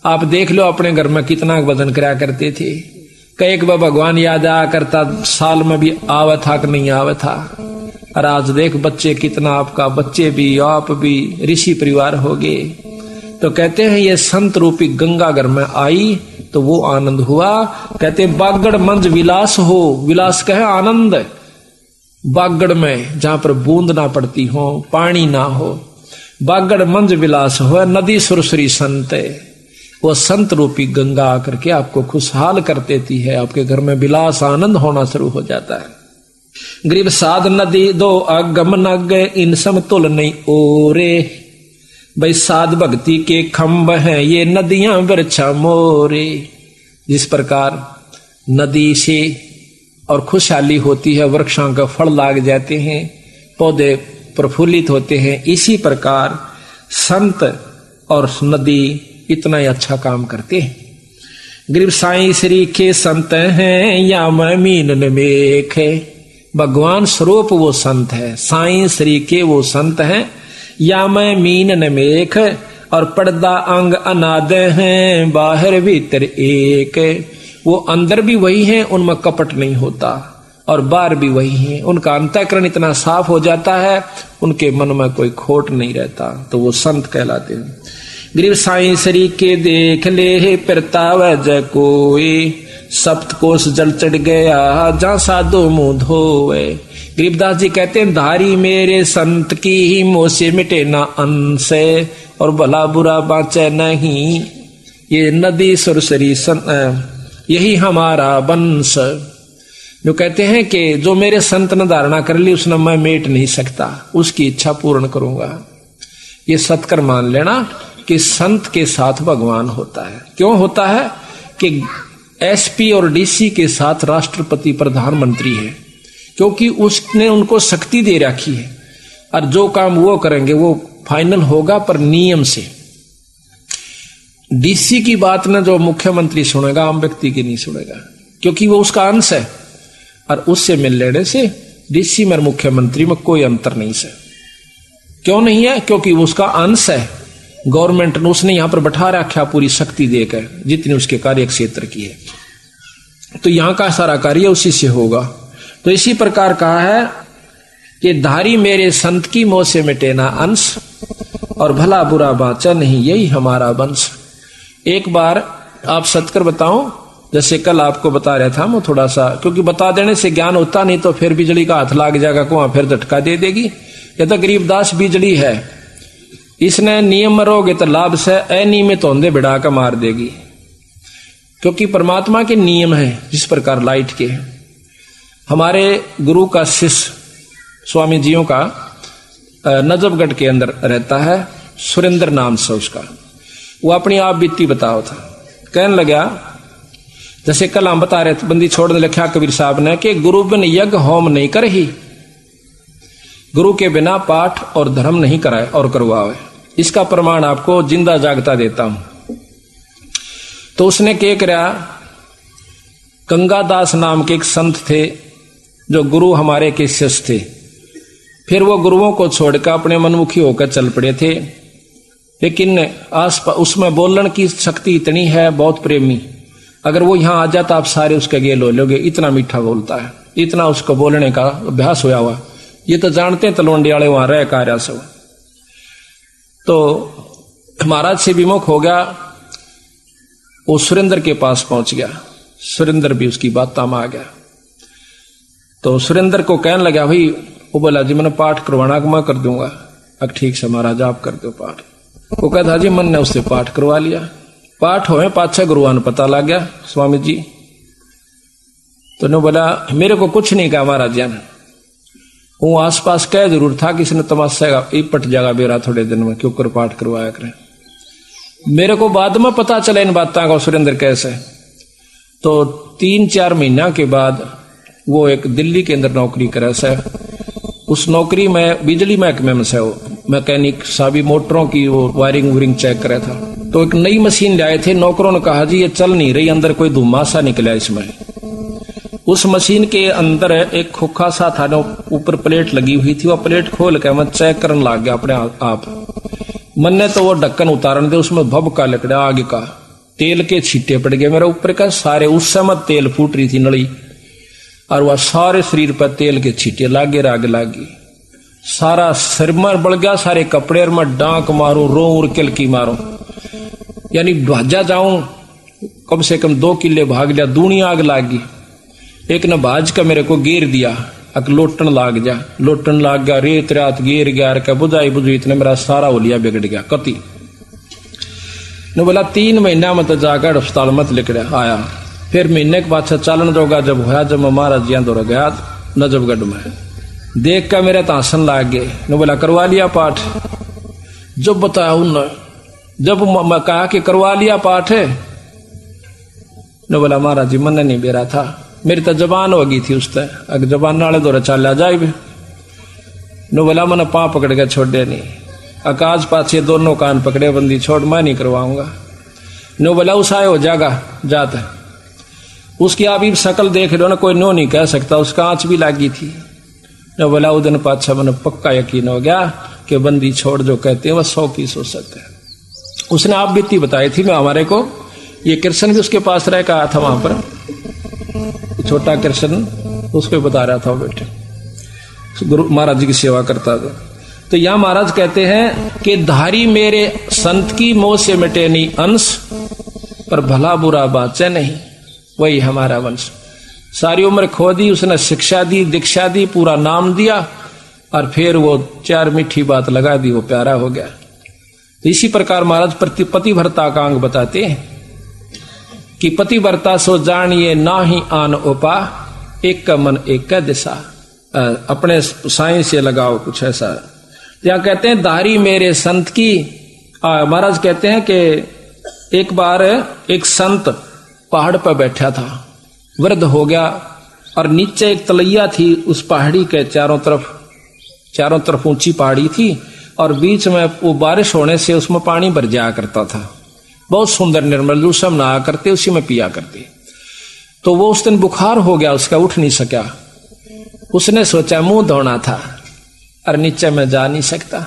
आप देख लो अपने घर में कितना भजन कराया करते थे, कई बार भगवान याद आया करता, साल में भी आवा था कि नहीं आवा था। और आज देख बच्चे कितना, आपका बच्चे भी आप भी ऋषि परिवार हो गए। तो कहते हैं ये संत रूपी गंगा घर में आई तो वो आनंद हुआ। कहते बागड़ मंज विलास हो, विलास कहे आनंद। बागड़ में जहां पर बूंद ना पड़ती हो, पानी ना हो, बागड़ मंज विलास हो, नदी सुरसरी संत, वो संत रूपी गंगा आकर के आपको खुशहाल कर देती है। आपके घर में विलास आनंद होना शुरू हो जाता है। गरीब साध नदी दो अगम नग, इन समतुल नहीं ओरे। भाई साध भक्ति के खंभ हैं ये नदियां वृक्षा मोरे। जिस प्रकार नदी से और खुशहाली होती है, वृक्षों का फल लाग जाते हैं, पौधे प्रफुल्लित होते हैं, इसी प्रकार संत और नदी इतना ही अच्छा काम करते हैं। गरीब साईं श्री के संत हैं या मैं मीन मेख, भगवान स्वरूप वो संत है। साईं श्री के वो संत हैं, या मैं मीन मेख, और पर्दा अंग अनाद हैं, बाहर भीतर एक। वो अंदर भी वही है, उनमें कपट नहीं होता, और बाहर भी वही है। उनका अंतःकरण इतना साफ हो जाता है, उनके मन में कोई खोट नहीं रहता, तो वो संत कहलाते हैं। गरीब साईं श्री के देख ले परताव जय कोई, सप्त कोस जल चढ़ गया जहां साधो मुंह धोए। गरीबदास जी कहते हैं धारी मेरे संत की ही मोह से मिटे ना अंश, और भला बुरा बाँचे नहीं, ये नदी सुरसरी यही हमारा वंश। जो कहते हैं कि जो मेरे संत ने धारणा कर ली उसने मैं मेट नहीं सकता, उसकी इच्छा पूर्ण करूंगा। ये सत्कर मान लेना कि संत के साथ भगवान होता है। क्यों होता है कि एसपी और डीसी के साथ राष्ट्रपति प्रधानमंत्री है, क्योंकि उसने उनको शक्ति दे रखी है, और जो काम वो करेंगे वो फाइनल होगा पर नियम से। डीसी की बात न जो मुख्यमंत्री सुनेगा, आम व्यक्ति की नहीं सुनेगा, क्योंकि वो उसका अंश है, और उससे मिल लेने से डीसी में मुख्यमंत्री में कोई अंतर नहीं है। क्यों नहीं है? क्योंकि वो उसका अंश है। गवर्नमेंट ने उसने यहां पर बैठा रखा पूरी शक्ति देकर, जितनी उसके कार्य क्षेत्र की है, तो यहां का सारा कार्य उसी से होगा। तो इसी प्रकार कहा है कि धारी मेरे संत की मोह से मिटे ना अंश, और भला बुरा बाचा नहीं यही हमारा वंश। एक बार आप सत्कर बताऊं, जैसे कल आपको बता रहा था मैं थोड़ा सा, क्योंकि बता देने से ज्ञान होता नहीं तो फिर बिजली का हाथ लाग जाएगा, को फिर झटका दे देगी। यह तो गरीबदास बिजली है, इसने नियम मरोगे तो लाभ से, अनियमित होंदे बिड़ा का मार देगी। क्योंकि परमात्मा के नियम है जिस प्रकार लाइट के। हमारे गुरु का शिष्य स्वामी जियों का नजफगढ़ के अंदर रहता है, सुरेंद्र नाम से उसका, वो अपनी आप बीती बताओ था। कहने लगा, जैसे कल हम बता रहे थे, बंदी छोड़ने लिखा कबीर साहब ने कि गुरु बिन यज्ञ होम नहीं कर ही, गुरु के बिना पाठ और धर्म नहीं कराए और करवावे। इसका प्रमाण आपको जिंदा जागता देता हूं। तो उसने क्या करा, गंगादास नाम के एक संत थे जो गुरु हमारे के शिष्य थे। फिर वो गुरुओं को छोड़कर अपने मनमुखी होकर चल पड़े थे, लेकिन आसपास उसमें बोलने की शक्ति इतनी है, बहुत प्रेमी। अगर वो यहां आ जाता आप सारे उसके गेल हो लोगे, इतना मीठा बोलता है, इतना उसको बोलने का अभ्यास होया हुआ। ये तो जानते हैं तलवंडी वाले वहां रह कार्य सब। तो महाराज से विमुख हो गया, वो सुरेंद्र के पास पहुंच गया। सुरेंद्र भी उसकी बात में आ गया। तो सुरेंद्र को कहने लगा, भाई वो बोला जी मैंने पाठ करवाना मैं कर दूंगा। अब ठीक से महाराज आप कर दो पाठ। वो कहता जी मन ने उससे पाठ करवा लिया। पाठ होए पाछा गुरुआन पता लग गया स्वामी जी। तो ने बोला मेरे को कुछ नहीं कहा महाराज जी ने। वो आसपास कह जरूर था कि इसने तमाशा पट जाएगा बेरा थोड़े दिन में, क्यों कर पाठ करवाया करें। मेरे को बाद में पता चला इन बातों का सुरेंद्र कैसे। तो 3-4 महीना के बाद वो एक दिल्ली के अंदर नौकरी करे से। उस नौकरी में बिजली महकमे में से वो मैकेनिक साबी मोटरों की वो वायरिंग वूरिंग चेक करे था। तो एक नई मशीन लाए थे, नौकरों ने कहा जी ये चल नहीं रही, अंदर कोई धुआं सा निकला इसमें। उस मशीन के अंदर एक खोखा सा था, ऊपर प्लेट लगी हुई थी। वो प्लेट खोल के मैं चेक करने लग गया अपने आप। मन ने तो वो ढक्कन उतारने दे, उसमें भभका लकड़ा आगे का तेल के छींटे पड़ गए मेरे ऊपर का सारे। उस समय तेल फूट रही थी नली, और वह सारे शरीर पर तेल के छींटे लागे राग लागी। सारा सिर में बढ़ गया, सारे कपड़े में डांक मारो, रो और किलकी मारो, यानी भाजा जाऊं कम से कम 2 किले भाग लिया। दूनी आग लागी। एक ने भाज का मेरे को घेर दिया, अक लोटन लाग जा, लोटन लाग गया, रेत रात घेर गया, बुझाई बुझी इतने मेरा सारा होलिया बिगड़ गया कति ने। बोला 3 महीना में तो जाकर अस्पताल मत लिख आया। फिर महीने के बाद चालन जोगा जब होया, जब मैं महाराज जी दौड़ गया नजफगढ़ में, देख कर मेरे तासन लाग गए। ने बोला करवा लिया पाठ। जब बताया उन जब मैं कहा कि करवा लिया पाठ है, ने बोला महाराज जी मन नहीं बेरा था, मेरी तो जबान हो गई थी उस तय, अगर जबान नाले दौरा चल जाए भी। ने बोला मैंने पाँव पकड़ के छोड़े नहीं, आकाश पाछे दोनों कान पकड़े, बंदी छोड़ मैं नहीं करवाऊंगा। ने बोला उस आए हो जागा जाता। उसकी आप शकल देख लो ना, कोई नो नहीं कह सकता, उसका आंच भी लागी थी। ने बोला उस दिन पाछा मैंने पक्का यकीन हो गया कि बंदी छोड़ जो कहते हैं वह 100 की सो सकते हैं। उसने आप बीती बताई थी मैं हमारे को, ये कृष्ण भी उसके पास रह कहा था वहां पर, छोटा कृष्ण उसको बता रहा था वो बेटे गुरु महाराज जी की सेवा करता था। तो यहां महाराज कहते हैं कि धारी मेरे संत की मोह से मिटे नहीं अंश, पर भला बुरा बाचे नहीं, वही हमारा वंश। सारी उम्र खो दी उसने, शिक्षा दी, दीक्षा दी, पूरा नाम दिया, और फिर वो 4 मीठी बात लगा दी, वो प्यारा हो गया। तो इसी प्रकार महाराज पतिव्रता का अंग बताते हैं कि पतिव्रता सो जानिए ना ही आन उपा, एक का मन एक का दिशा। अपने साई से लगाओ कुछ ऐसा। यहाँ कहते हैं धारी मेरे संत की। महाराज कहते हैं कि एक बार एक संत पहाड़ पर बैठा था, वृद्ध हो गया, और नीचे एक तलैया थी उस पहाड़ी के चारों तरफ ऊंची पहाड़ी थी, और बीच में वो बारिश होने से उसमें पानी भर जाया करता था, बहुत सुंदर निर्मल, जो सब नहा करते उसी में पिया करते। तो वो उस दिन बुखार हो गया उसका, उठ नहीं सका। उसने सोचा मुंह धोना था, और नीचे में जा नहीं सकता,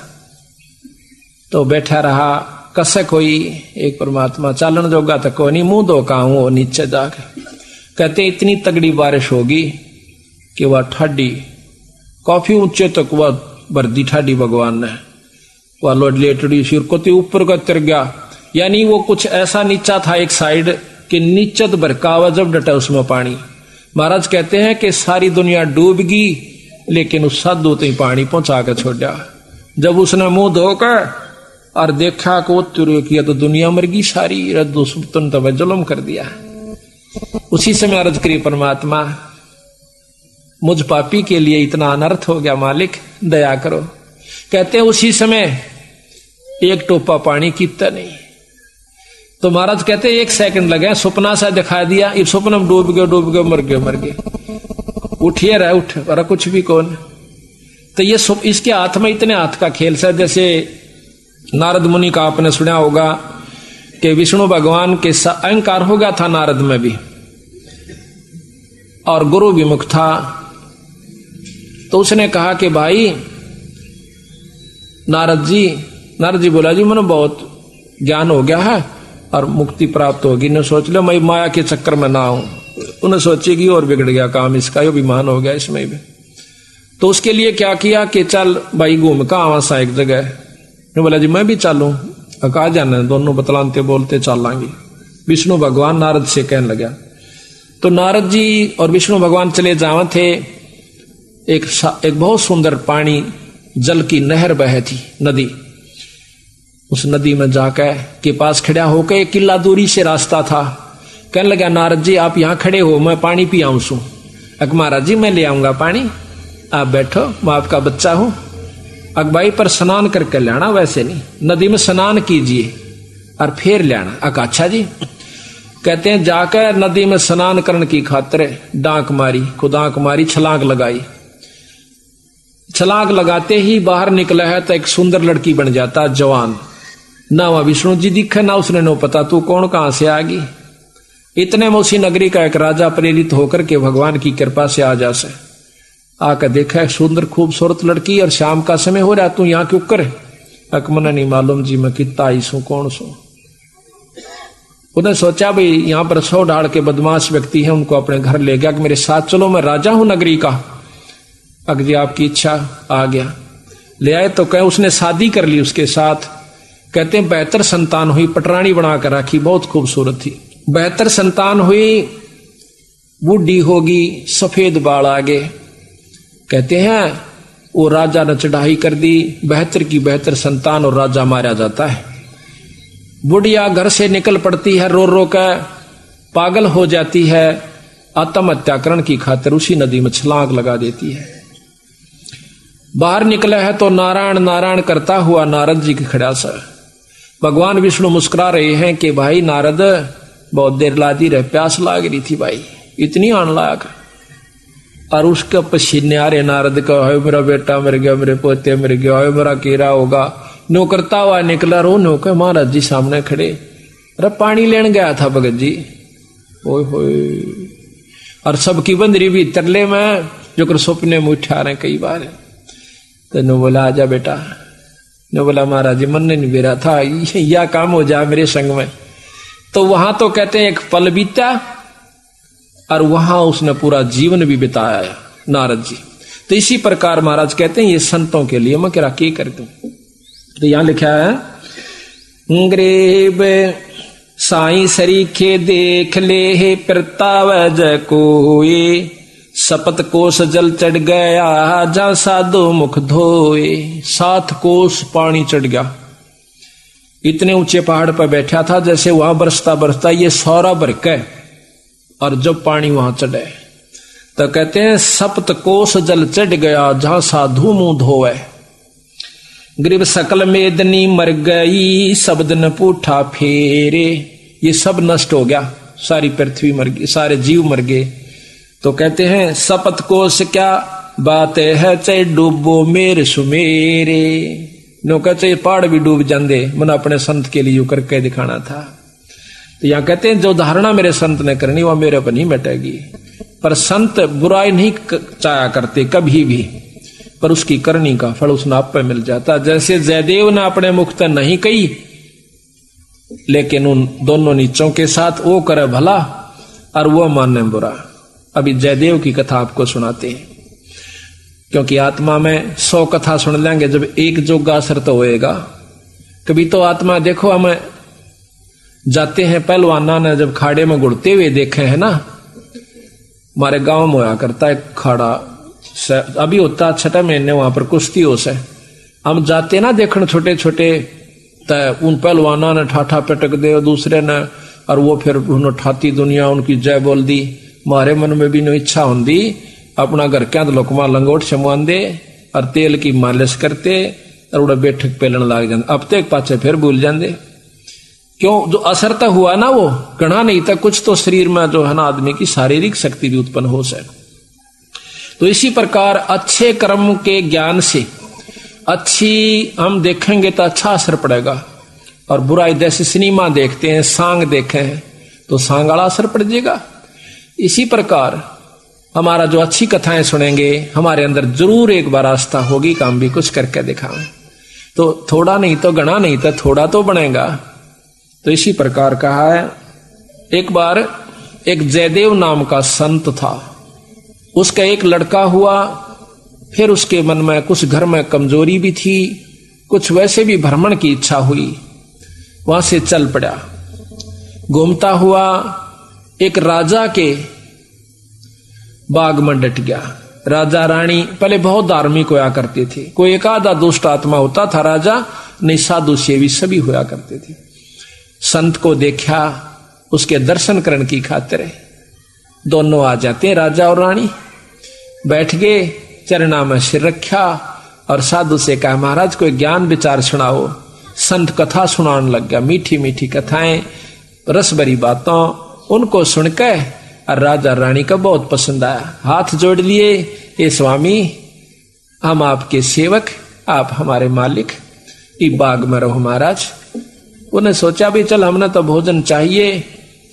तो बैठा रहा। कसे कोई एक परमात्मा चालन जोगा तो कोई नहीं, मुंह धो का हूं नीचे जाके। कहते इतनी तगड़ी बारिश होगी कि वह ठाडी काफी ऊंचे तक वह भरदी ठाडी भगवान ने, वह लोड लेटड़ी सिर को ऊपर का तिर गया। यानी वो कुछ ऐसा नीचा था एक साइड कि नीचे तो बरकावा जब डटा उसमें पानी। महाराज कहते हैं कि सारी दुनिया डूब गई, लेकिन उस साधु तो पानी पहुंचा कर छोड़ा। जब उसने मुंह धोकर और देखा को किया तो दुनिया मर गई सारी, रद्दो सुल्तान तब जुल्म कर दिया। उसी समय अर्ज करी परमात्मा मुझ पापी के लिए इतना अनर्थ हो गया, मालिक दया करो। कहते हैं उसी समय एक टोपा पानी कीता नहीं। तो महाराज कहते 1 सेकंड लगे, सपना सा दिखा दिया, इस सपन में डूब गए मर गए। उठिए रहे उठ और कुछ भी कौन। तो ये इसके हाथ में इतने हाथ का खेल सा, जैसे नारद मुनि का आपने सुना होगा कि विष्णु भगवान के अहंकार हो गया था नारद में भी, और गुरु विमुख था। तो उसने कहा कि भाई नारद जी बोला जी मैंने बहुत ज्ञान हो गया है और मुक्ति प्राप्त होगी, न सोच लो मैं माया के चक्कर में ना आऊं। उन्हें सोचेगी और बिगड़ गया काम इसका, ये विमान हो गया इसमें भी। तो उसके लिए क्या किया कि चल भाई घूम का आवा सा एक जगह। बोला जी मैं भी चलूं, कहा जाना, दोनों बतलाते बोलते चलांगे। विष्णु भगवान नारद से कहने लगा। तो नारद जी और विष्णु भगवान चले जावे थे। एक बहुत सुंदर पानी जल की नहर बह थी, नदी। उस नदी में जाकर के पास खड़ा होकर एक किला दूरी से रास्ता था। कहने लगा नारद जी आप यहाँ खड़े हो, मैं पानी पी आऊं सू। अक महाराज जी मैं ले आऊंगा पानी, आप बैठो, मैं आपका बच्चा हूं। अक भाई पर स्नान करके लाना, वैसे नहीं, नदी में स्नान कीजिए और फिर लाना। अक अच्छा जी। कहते हैं जाकर नदी में स्नान करने की खातिर डांक मारी, छलांग लगाई। छलांग लगाते ही बाहर निकला है तो एक सुंदर लड़की बन जाता, जवान। ना वहां विष्णु जी दिखे, ना उसने नो पता तू कौन कहां से आ गई। इतने में उसी नगरी का एक राजा प्रेरित होकर के भगवान की कृपा से आ जासे। आकर देखा सुंदर खूबसूरत लड़की, और शाम का समय हो रहा, तू यहाँ क्यों करे। अकमना नहीं मालूम जी, मैं कितना आई सू, कौन सू। उन्हें सोचा भाई यहाँ पर 100 ढाल के बदमाश व्यक्ति हैं, उनको अपने घर ले गया कि मेरे साथ चलो, मैं राजा हूं नगरी का। अग जी आपकी इच्छा, आ गया। ले आए तो कहे उसने शादी कर ली उसके साथ। कहते हैं 72 संतान हुई, पटरानी बनाकर रखी, बहुत खूबसूरत थी। 72 संतान हुई, बूढ़ी होगी, सफेद बाल आगे। कहते हैं वो राजा ने चढ़ाई कर दी, 72 की 72 संतान, और राजा मारा जाता है। बुढ़िया घर से निकल पड़ती है, रो रो कर पागल हो जाती है, आत्महत्याकरण की खातिर उसी नदी में छलांग लगा देती है। बाहर निकला है तो नारायण नारायण करता हुआ नारद जी के खड़ा सा। भगवान विष्णु मुस्कुरा रहे हैं कि भाई नारद बहुत देर लादी रहे, प्यास लाग रही थी भाई, इतनी आन लाग। और उसके पसीने आ रहे नारद का, मेरा बेटा मर गया, मेरे पोते मर गया, मेरा केरा होगा। नो करता हुआ निकला, रो नो के महाराज जी सामने खड़े। अरे पानी लेने गया था भगत जी, ओए होए। और सबकी बंदरी भी तरले में जो कर सपने में उठा रहे कई बार। तो नो बोला आजा बेटा। नो बोला महाराज जी मन नहीं बेरा था, यह काम हो जाए मेरे संग में। तो वहां तो कहते हैं एक पल बीता, और वहां उसने पूरा जीवन भी बिताया नारद जी। तो इसी प्रकार महाराज कहते हैं ये संतों के लिए मैं क्या कर दूं। तो यहां लिखा है ग्रेब साई सरीखे देख ले प्रतावज कोए, सपत कोस जल चढ़ गया जा साधो मुख धोए। 7 कोस पानी चढ़ गया, इतने ऊंचे पहाड़ पर बैठा था, जैसे वहां बरसता बरसता ये सौरा बरके, और जब पानी वहां चढ़े तो कहते हैं सप्त कोस जल चढ़ गया जहां साधु मुंह धोए। ग्रीब सकल मेदनी मर गई, शब्द न पूठा फेरे। ये सब नष्ट हो गया, सारी पृथ्वी मर गई, सारे जीव मर गए। तो कहते हैं सपत कोस क्या बात है, चाहे डूबो मेरे सुमेरे। नो कहते पहाड़ भी डूब जाते, मैंने अपने संत के लिए करके दिखाना था। तो यहां कहते हैं जो धारणा मेरे संत ने करनी वह मेरे पर नहीं मिटेगी। पर संत बुराई नहीं चाहा करते कभी भी, पर उसकी करनी का फल उसने आप पे मिल जाता। जैसे जयदेव ने अपने मुख तक नहीं कही, लेकिन उन दोनों नीचों के साथ वो करे भला और वो माने बुरा। अभी जयदेव की कथा आपको सुनाते हैं, क्योंकि आत्मा में 100 कथा सुन लेंगे, जब एक जोगा असर तो होएगा। कभी तो आत्मा देखो, हमें जाते हैं पहलवाना ने जब खाड़े में गुड़ते हुए देखे हैं ना, हमारे गांव में होया करता है खाड़ा, अभी होता 6 महीने वहां पर कुश्ती हो से। हम जाते ना देखने छोटे छोटे, तो उन पहलवाना ने ठाठा पटक दे दूसरे ने, और वो फिर उन्होंने ठाती दुनिया उनकी जय बोल दी। हमारे मन में भी नो इच्छा होंगी अपना घर क्या लोकमा लंगोट छमुआन दे और तेल की मालिश करते और उड़ा बैठक पेलन लाग जाते। अब तक पाचे फिर भूल जाते, क्यों? जो असर तक हुआ ना वो गणा नहीं था, कुछ तो शरीर में जो है ना आदमी की शारीरिक शक्ति भी उत्पन्न हो सके। तो इसी प्रकार अच्छे कर्म के ज्ञान से अच्छी हम देखेंगे तो अच्छा असर पड़ेगा, और बुराई जैसे सिनेमा देखते हैं, सांग देखे हैं तो सांग वाला असर पड़ जाएगा। इसी प्रकार हमारा जो अच्छी कथाएं सुनेंगे, हमारे अंदर जरूर एक बार आस्था होगी कि हम भी कुछ करके दिखाएं, तो थोड़ा नहीं तो गणा नहीं तो थोड़ा तो बनेगा। तो इसी प्रकार कहा है। एक बार एक जयदेव नाम का संत था, उसका एक लड़का हुआ। फिर उसके मन में कुछ घर में कमजोरी भी थी, कुछ वैसे भी भ्रमण की इच्छा हुई, वहां से चल पड़ा। घूमता हुआ एक राजा के बाग में डट गया। राजा रानी पहले बहुत धार्मिक होया करते थे, कोई एक आधा दुष्ट आत्मा होता था राजा, नहीं साधु सेवी सभी होया करते थे। संत को देखा, उसके दर्शन करने की खातिर दोनों आ जाते हैं, राजा और रानी। बैठ गए, चरणा में सिर रखा और साधु से कहा, महाराज कोई ज्ञान विचार सुनाओ। संत कथा सुनाने लग गया, मीठी मीठी कथाएं, रस भरी बातों। उनको सुनकर और राजा रानी का बहुत पसंद आया, हाथ जोड़ लिए, ये स्वामी हम आपके सेवक, आप हमारे मालिक, इस बाग में रहो महाराज। उन्हें सोचा भी चल हमने तो भोजन चाहिए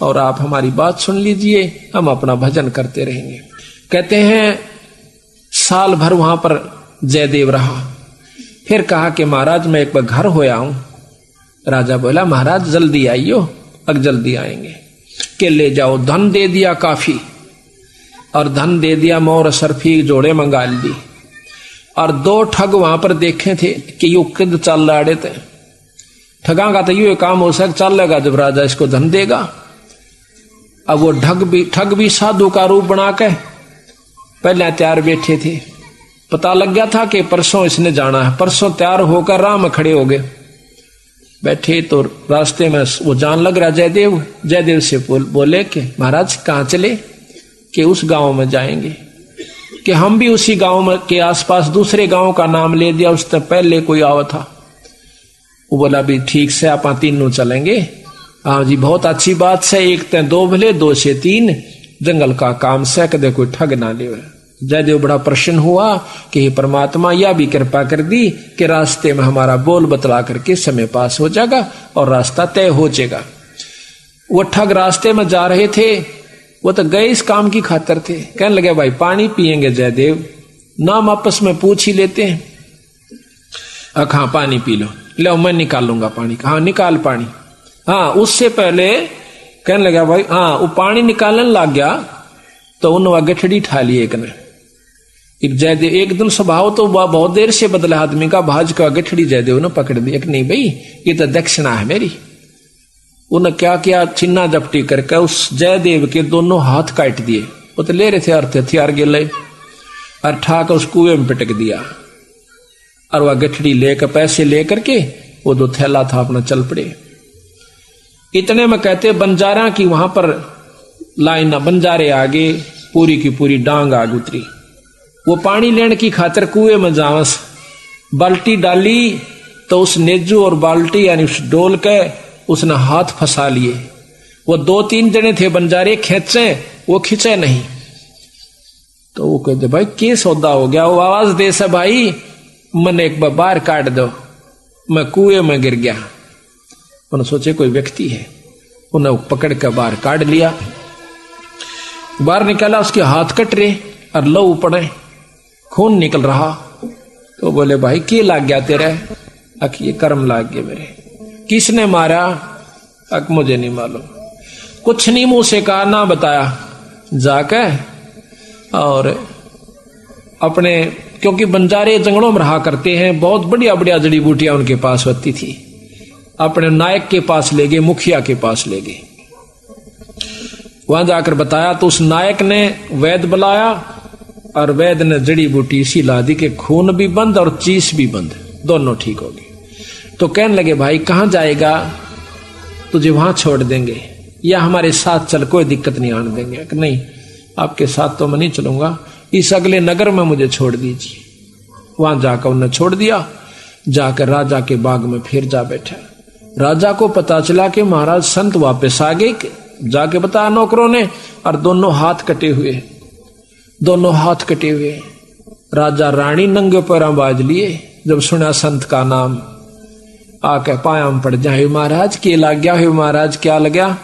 और आप हमारी बात सुन लीजिए, हम अपना भजन करते रहेंगे। कहते हैं साल भर वहां पर जयदेव रहा। फिर कहा कि महाराज मैं एक बार घर होया हूं। राजा बोला महाराज जल्दी आइयो, अब जल्दी आएंगे। के ले जाओ, धन दे दिया काफी, और धन दे दिया, मोर सरफी जोड़े मंगा ली। और दो ठग वहां पर देखे थे कि यू किद चल रहे थे, ठगा का तो यू काम हो सक चल लेगा जब राजा इसको धन देगा। अब वो ठग भी साधु का रूप बना के पहले तैयार बैठे थे। पता लग गया था कि परसों इसने जाना है, परसों तैयार होकर राह में खड़े हो गए। बैठे तो रास्ते में वो जान लग रहा जयदेव। जयदेव से बोले कि महाराज कहाँ चले? कि उस गांव में जाएंगे। कि हम भी उसी गांव में के आसपास दूसरे गांव का नाम ले दिया, उससे पहले कोई आवा था। वो बोला भी ठीक से आप तीनों चलेंगे। हाँ जी बहुत अच्छी बात से, एक ते दो भले, दो से तीन, जंगल का काम से कदे कोई ठग ना ले। जयदेव बड़ा प्रसन्न हुआ कि परमात्मा यह भी कृपा कर दी कि रास्ते में हमारा बोल बतला करके समय पास हो जाएगा और रास्ता तय हो जाएगा। वो ठग रास्ते में जा रहे थे, वो तो गए इस काम की खातिर थे। कहने लगे भाई पानी पिएंगे जयदेव? नाम आपस में पूछ ही लेते हैं। हाँ पानी पी लो, लो मैं निकालूंगा पानी। हाँ निकाल पानी। हाँ उससे पहले कहने लगा भाई, हाँ वो पानी निकालने लग गया तो उन्होंने गठड़ी ठा ली एक ने। जयदेव एक दिन स्वभाव तो बहुत देर से बदला आदमी का, भाज का गठड़ी जयदेव ने पकड़ दी। एक नहीं भाई ये तो दक्षिणा है मेरी। उन्हें क्या किया, छिन्ना जपटी करके उस जयदेव के दोनों हाथ काट दिए। वो तो ले रहे थे अर्थ हथियार गिले, और ठाकर उस कुएं में पिटक दिया। और वह गठड़ी लेकर पैसे लेकर के वो दो थैला था अपना चल पड़े। इतने में कहते बंजारा की वहां पर लाइन, बंजारे आगे पूरी की पूरी डांग आग उतरी। वो पानी लेने की खातिर कुएं में जावस, बाल्टी डाली तो उस नेजू और बाल्टी यानी उस डोल के उसने हाथ फंसा लिए। वो दो तीन जने थे बंजारे, खेचे वो खिंचे नहीं। तो वो कहते भाई क्या सौदा हो गया? वो आवाज दे से भाई मन एक बार बाहर काट दो, मैं कुएं में गिर गया। उन्होंने सोचे कोई व्यक्ति है, उन्हें पकड़ कर बाहर काट लिया। बाहर निकाला, उसके हाथ कट रहे और लहू पड़े, खून निकल रहा। तो बोले भाई क्या लाग गया तेरे? अक ये कर्म लाग गए मेरे। किसने मारा? अक मुझे नहीं मालूम, कुछ नहीं मुंह से कहा ना बताया। जाके और अपने, क्योंकि बंजारे जंगलों में रहा करते हैं, बहुत बढ़िया बढ़िया जड़ी बूटियां उनके पास होती थी, अपने नायक के पास ले गए, मुखिया के पास ले गए। वहां जाकर बताया तो उस नायक ने वैद्य बुलाया और वैद्य ने जड़ी बूटी इसी ला दी कि खून भी बंद और चीस भी बंद, दोनों ठीक हो गए। तो कहने लगे भाई कहां जाएगा? तुझे वहां छोड़ देंगे या हमारे साथ चल, कोई दिक्कत नहीं आने देंगे। कि नहीं आपके साथ तो मैं नहीं चलूंगा, इस अगले नगर में मुझे छोड़ दीजिए। वहां जाकर उन्हें छोड़ दिया। जाकर राजा के बाग में फिर जा बैठा। राजा को पता चला कि महाराज संत वापस आ गए। जाके बताया नौकरों ने, और दोनों हाथ कटे हुए, दोनों हाथ कटे हुए। राजा रानी नंगे पैरों बाज लिए। जब सुना संत का नाम आके पाया में पड़ जाए, महाराज के लग गया है, महाराज क्या लगा?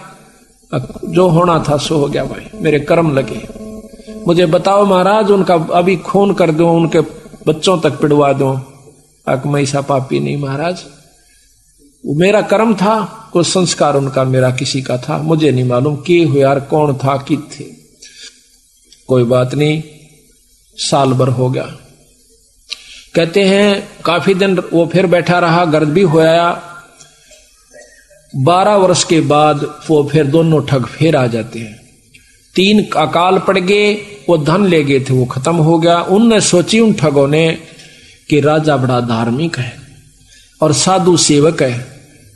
जो होना था सो हो गया भाई, मेरे कर्म लगे। मुझे बताओ महाराज, उनका अभी खून कर दो, उनके बच्चों तक पिड़वा दो। मैं ऐसा पापी नहीं महाराज, वो मेरा कर्म था, कुछ संस्कार उनका मेरा किसी का था, मुझे नहीं मालूम के हुए यार, कौन था कि थे। कोई बात नहीं, साल भर हो गया। कहते हैं काफी दिन वो फिर बैठा रहा, गर्द भी होया। 12 वर्ष के बाद वो फिर दोनों ठग फिर आ जाते हैं। 3 अकाल पड़ गए, वो धन ले गए थे, वो खत्म हो गया। उनने सोची उन ठगों ने कि राजा बड़ा धार्मिक है और साधु सेवक है,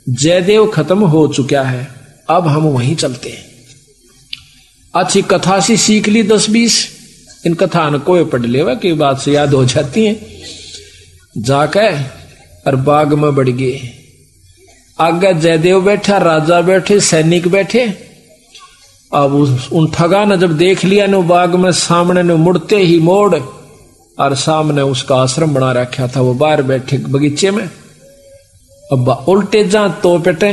जयदेव खत्म हो चुका है, अब हम वहीं चलते हैं। अच्छी कथा सी सीख ली 10-20, इन कथा न कोई पढ़ लेवा की बात से याद हो जाती है। जाके और बाग में बढ़ गए। आगे जयदेव बैठा, राजा बैठे, सैनिक बैठे। अब उन ठगा ने जब देख लिया न बाग में सामने न मुड़ते ही मोड़, और सामने उसका आश्रम बना रखा था, वो बाहर बैठे बगीचे में। अब उल्टे जा तो पेटे,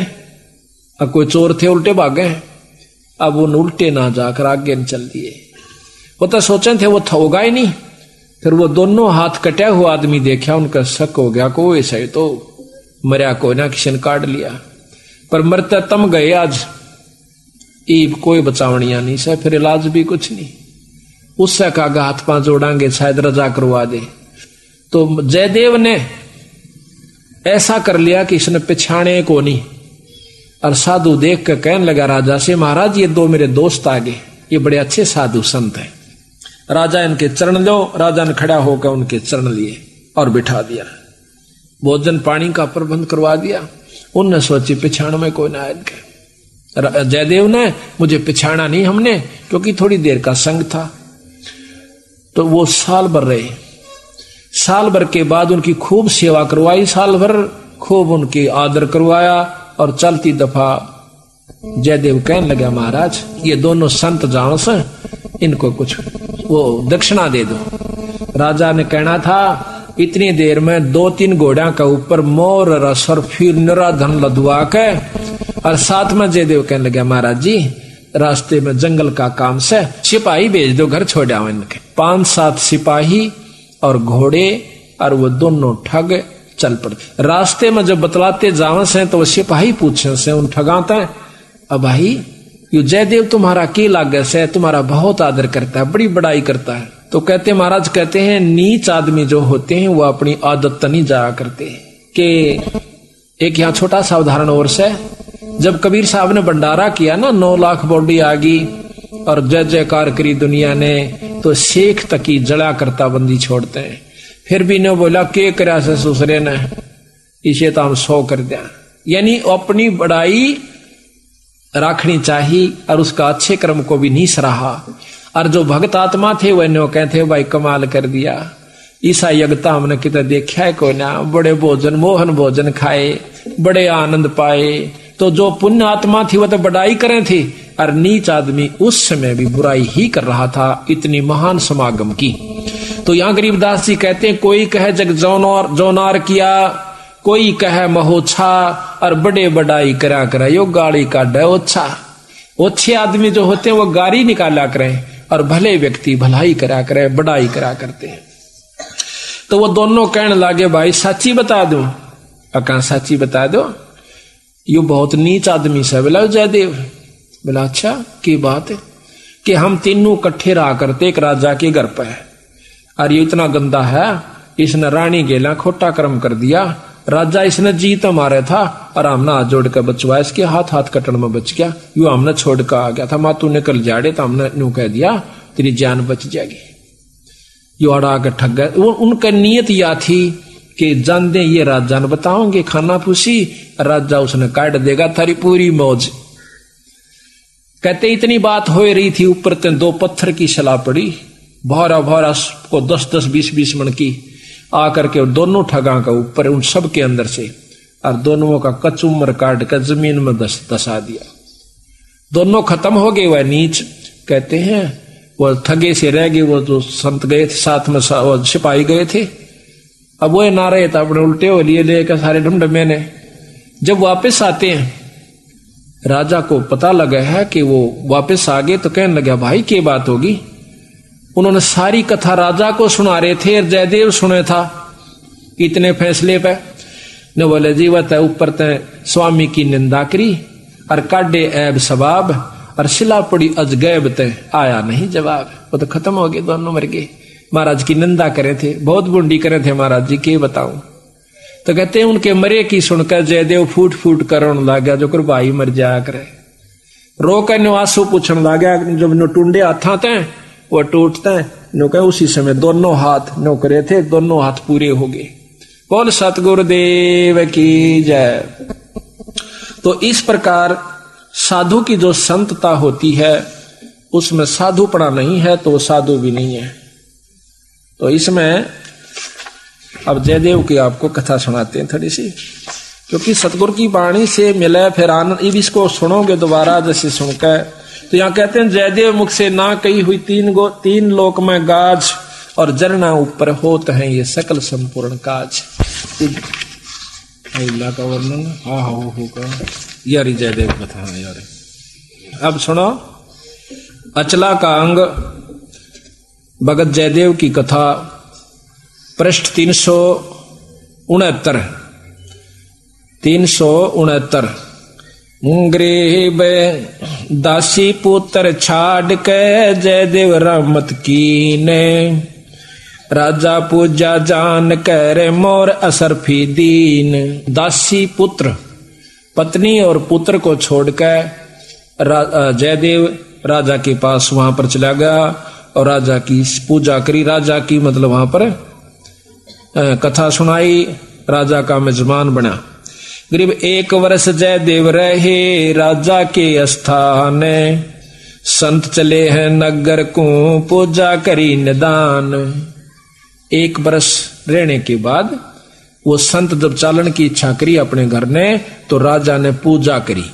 अब कोई चोर थे उल्टे भागे। अब उन उल्टे ना जाकर आगे न चल दिए। वो तो सोचे थे वो होगा ही नहीं। फिर वो दोनों हाथ कटा हुआ आदमी देखा, उनका शक हो गया को ऐसा ही तो मरिया को ना किसी ने काट लिया। पर मरते तम गए आज, ईब कोई बचावनिया नहीं से, फिर इलाज भी कुछ नहीं। उससे कहा हाथ पांव जोड़ांगे शायद रजा करवा दे। तो जयदेव ने ऐसा कर लिया कि इसने पिछाने को नहीं। और साधु देख कर कहने लगा राजा से, महाराज ये 2 मेरे दोस्त आ गए, ये बड़े अच्छे साधु संत हैं, राजा इनके चरण लो। राजा ने खड़ा होकर उनके चरण लिए और बिठा दिया, भोजन पानी का प्रबंध करवा दिया। उनने सोची पिछाण में कोई ना इनके। जयदेव ने मुझे पिछाड़ा नहीं हमने, क्योंकि थोड़ी देर का संग था। तो वो साल भर रहे। साल भर के बाद उनकी खूब सेवा करवाई, साल भर खूब उनकी आदर करवाया। और चलती दफा जयदेव कहने लगा, महाराज ये दोनों संत जाओ से, इनको कुछ वो दक्षिणा दे दो। राजा ने कहना था इतनी देर में 2-3 घोड़ा का ऊपर मोर रस और फिर निरा धन लदवा के। और साथ में जयदेव कहने लगा, महाराज जी रास्ते में जंगल का काम से सिपाही भेज दो, घर छोड़ आओ इनके। 5-7 सिपाही और घोड़े, और वो दोनों ठग चल पड़ते। रास्ते में जब बतलाते जावे से तो वो सिपाही पूछे से उन ठगाते, अब भाई ये जयदेव तुम्हारा के लागे से, तुम्हारा बहुत आदर करता है, बड़ी बड़ाई करता है। तो कहते महाराज, कहते हैं नीच आदमी जो होते हैं वो अपनी आदत नहीं जाया करते। कि एक यहाँ छोटा सा उदाहरण और से, जब कबीर साहब ने भंडारा किया ना, 9 लाख बॉडी आ गई और जय जयकार करी दुनिया ने, तो शेख तकी जड़ा करता बंदी छोड़ते हैं। फिर भी ने बोला के करा से ससुरे ने, इसे तो हम 100 कर दिया। यानी अपनी बड़ाई रखनी चाहिए और उसका अच्छे कर्म को भी नहीं सराहा। और जो भक्त आत्मा थे वह नो कहते भाई कमाल कर दिया, ईसा यज्ञता हमने कितना देखा है को ना, बड़े भोजन मोहन भोजन खाए, बड़े आनंद पाए। तो जो पुण्य आत्मा थी वह तो बड़ाई करे थी, और नीच आदमी उस समय भी बुराई ही कर रहा था, इतनी महान समागम की। तो यहाँ गरीबदास जी कहते हैं, कोई कहे जग जोनार किया, कोई कहे महोच्छा, और बड़े बड़ाई करा करे यो गाड़ी का डोच्छा। अच्छे आदमी जो होते हैं वो गाड़ी निकाला करें, और भले व्यक्ति भलाई करा करे, बड़ाई करा करते हैं। तो वो दोनों कहने लगे, भाई सच्ची बता दो। कहा सच्ची बता दो, यो बहुत नीच आदमी से। बोला जयदेव, बोला अच्छा की बात है? कि हम तीनों इकट्ठे रहा करते एक राजा के घर पे, और ये इतना गंदा है, इसने रानी गेला खोटा कर्म कर दिया। राजा इसने जीत मारे था और हमने हाथ जोड़ कर बचवाया, इसके हाथ कटन में बच गया। यू हमने छोड़ कर आ गया था, मातू ने कल जाड़े तो हमने यूं कह दिया तेरी जान बच जाएगी। यू अड़ा के ठग गए। उनका नियत यह थी कि जान दे ये राजा ने बताओगे खाना पूछी, राजा उसने काट देगा थारी पूरी मौज। कहते इतनी बात हो रही थी, ऊपर ते 2 पत्थर की सलाह पड़ी, भारा भारा को 10-10 20-20 मन की आकर के दोनों ठगा का ऊपर उन सब के अंदर से, और दोनों का कचुमर काट कर जमीन में दसा दिया। दोनों खत्म हो गए। वह नीच कहते हैं वो ठगे से रह गए, वो तो संत गए थे साथ में, सिपाही गए थे। अब वो ना रहे तो अपने उल्टे हो लिए लेकर सारे ढमढमे ने। जब वापस आते हैं, राजा को पता लगा है कि वो वापस आ गए, तो कहने लगा भाई क्या बात होगी। उन्होंने सारी कथा राजा को सुना रहे थे, जयदेव सुने था इतने फैसले पे। न बोले जीवत है ऊपर तय स्वामी की निंदा करी और काटे ऐब सबाब, और शिला पड़ी अजगैब तय आया नहीं जवाब। वो तो खत्म हो गए, दोनों मर गए। महाराज की निंदा करे थे, बहुत बुंडी करे थे महाराज जी, के बताऊं। तो कहते हैं उनके मरे की सुनकर जयदेव फूट फूट करण लगा, जो कर भाई मर जाया करे। रो कर निवासो पूछने लगा, जब नो टूंडे हाथा थे वो टूटते नो कहे, उसी समय दोनों हाथ नो करे थे, दोनों हाथ पूरे हो गए। बोल सतगुरुदेव की जय। तो इस प्रकार साधु की जो संतता होती है उसमें साधुपना नहीं है तो वो साधु भी नहीं है। तो इसमें अब जयदेव की आपको कथा सुनाते हैं थोड़ी सी, क्योंकि सतगुरु की वाणी से मिले फिर आनंद। अब इसको सुनोगे दोबारा जैसे सुनकर, तो यहाँ कहते हैं जयदेव मुख से ना कही हुई तीन लोक में गाज, और जरना ऊपर होत है ये सकल संपूर्ण काज। अल्लाह का वर्णन हाँ होगा यारी जयदेव कथा यार। अब सुनो अचला का अंग भगत जयदेव की कथा, पृष्ठ 369। गरीब दासी पुत्र छाड़ के जयदेव रहमत कीने, राजा पूजा जान कर मोर असरफी दीन। दासी पुत्र पत्नी और पुत्र को छोड़कर जयदेव राजा के पास वहां पर चला गया और राजा की पूजा करी। राजा की मतलब वहां पर कथा सुनाई, राजा का मेजबान बना। गरीब 1 वर्ष जयदेव रहे राजा के स्थान, संत चले हैं नगर को पूजा करी निदान। 1 वर्ष रहने के बाद वो संत जब चालन की इच्छा करी अपने घर ने, तो राजा ने पूजा करी।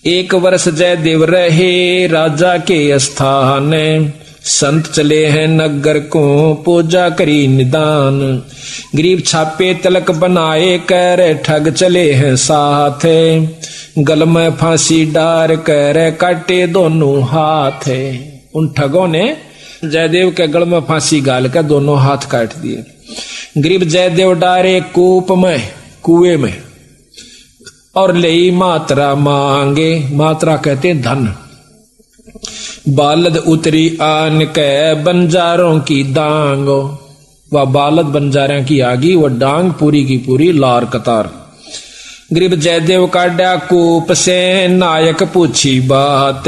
1 वर्ष जयदेव रहे राजा के स्थान, संत चले हैं नगर को पूजा करी निदान। गरीब छापे तिलक बनाए कर ठग चले हैं साथ, गल में फांसी डार कर काटे दोनों हाथ। उन ठगों ने जयदेव के गल में फांसी गाल कर दोनों हाथ काट दिए। गरीब जयदेव डारे कूप में, कुएं में, और ले मात्रा मांगे। मात्रा कहते हैं धन। बालद उतरी आन के बंजारों की डांग, वह बालद बंजारों की आगी, वह डांग पूरी की पूरी लार कतार। गरीब जयदेव काटा कूप से नायक पूछी बात,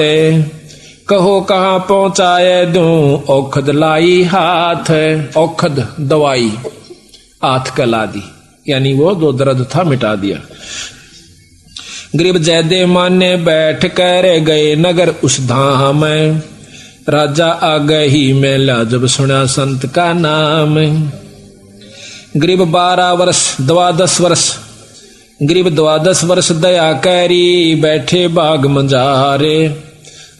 कहो कहाँ पहुंचाए दूं औखद लाई हाथ। औखद दवाई हाथ कला दी, यानी वो जो दर्द था मिटा दिया। गरीब जयदेव माने बैठ कर गए नगर उस धाम, राजा आ गई मेला जब सुना संत का नाम। गरीब 12 वर्ष 12 वर्ष, गरीब 12 वर्ष दया करी बैठे बाग मंजारे,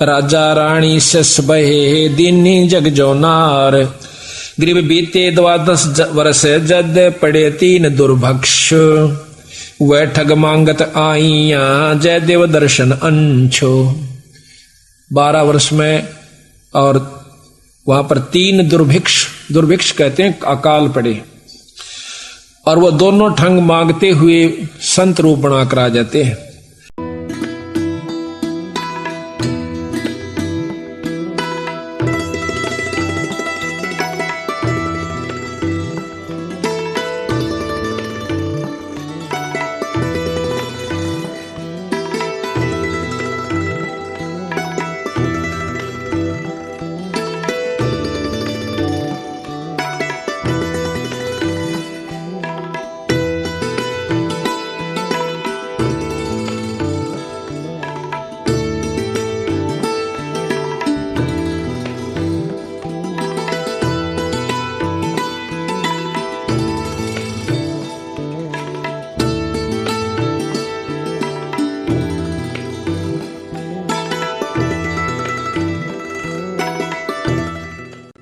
राजा रानी सस बहे दीनी जग जो नार। गरीब बीते 12 वर्ष जद पड़े 3 दुर्भक्ष, वह ठग मांगत आईया जयदेव दर्शन अंछो। 12 वर्ष में और वहां पर 3 दुर्भिक्ष कहते हैं अकाल पड़े, और वो दोनों ठग मांगते हुए संत रूप बनाकर आ जाते हैं।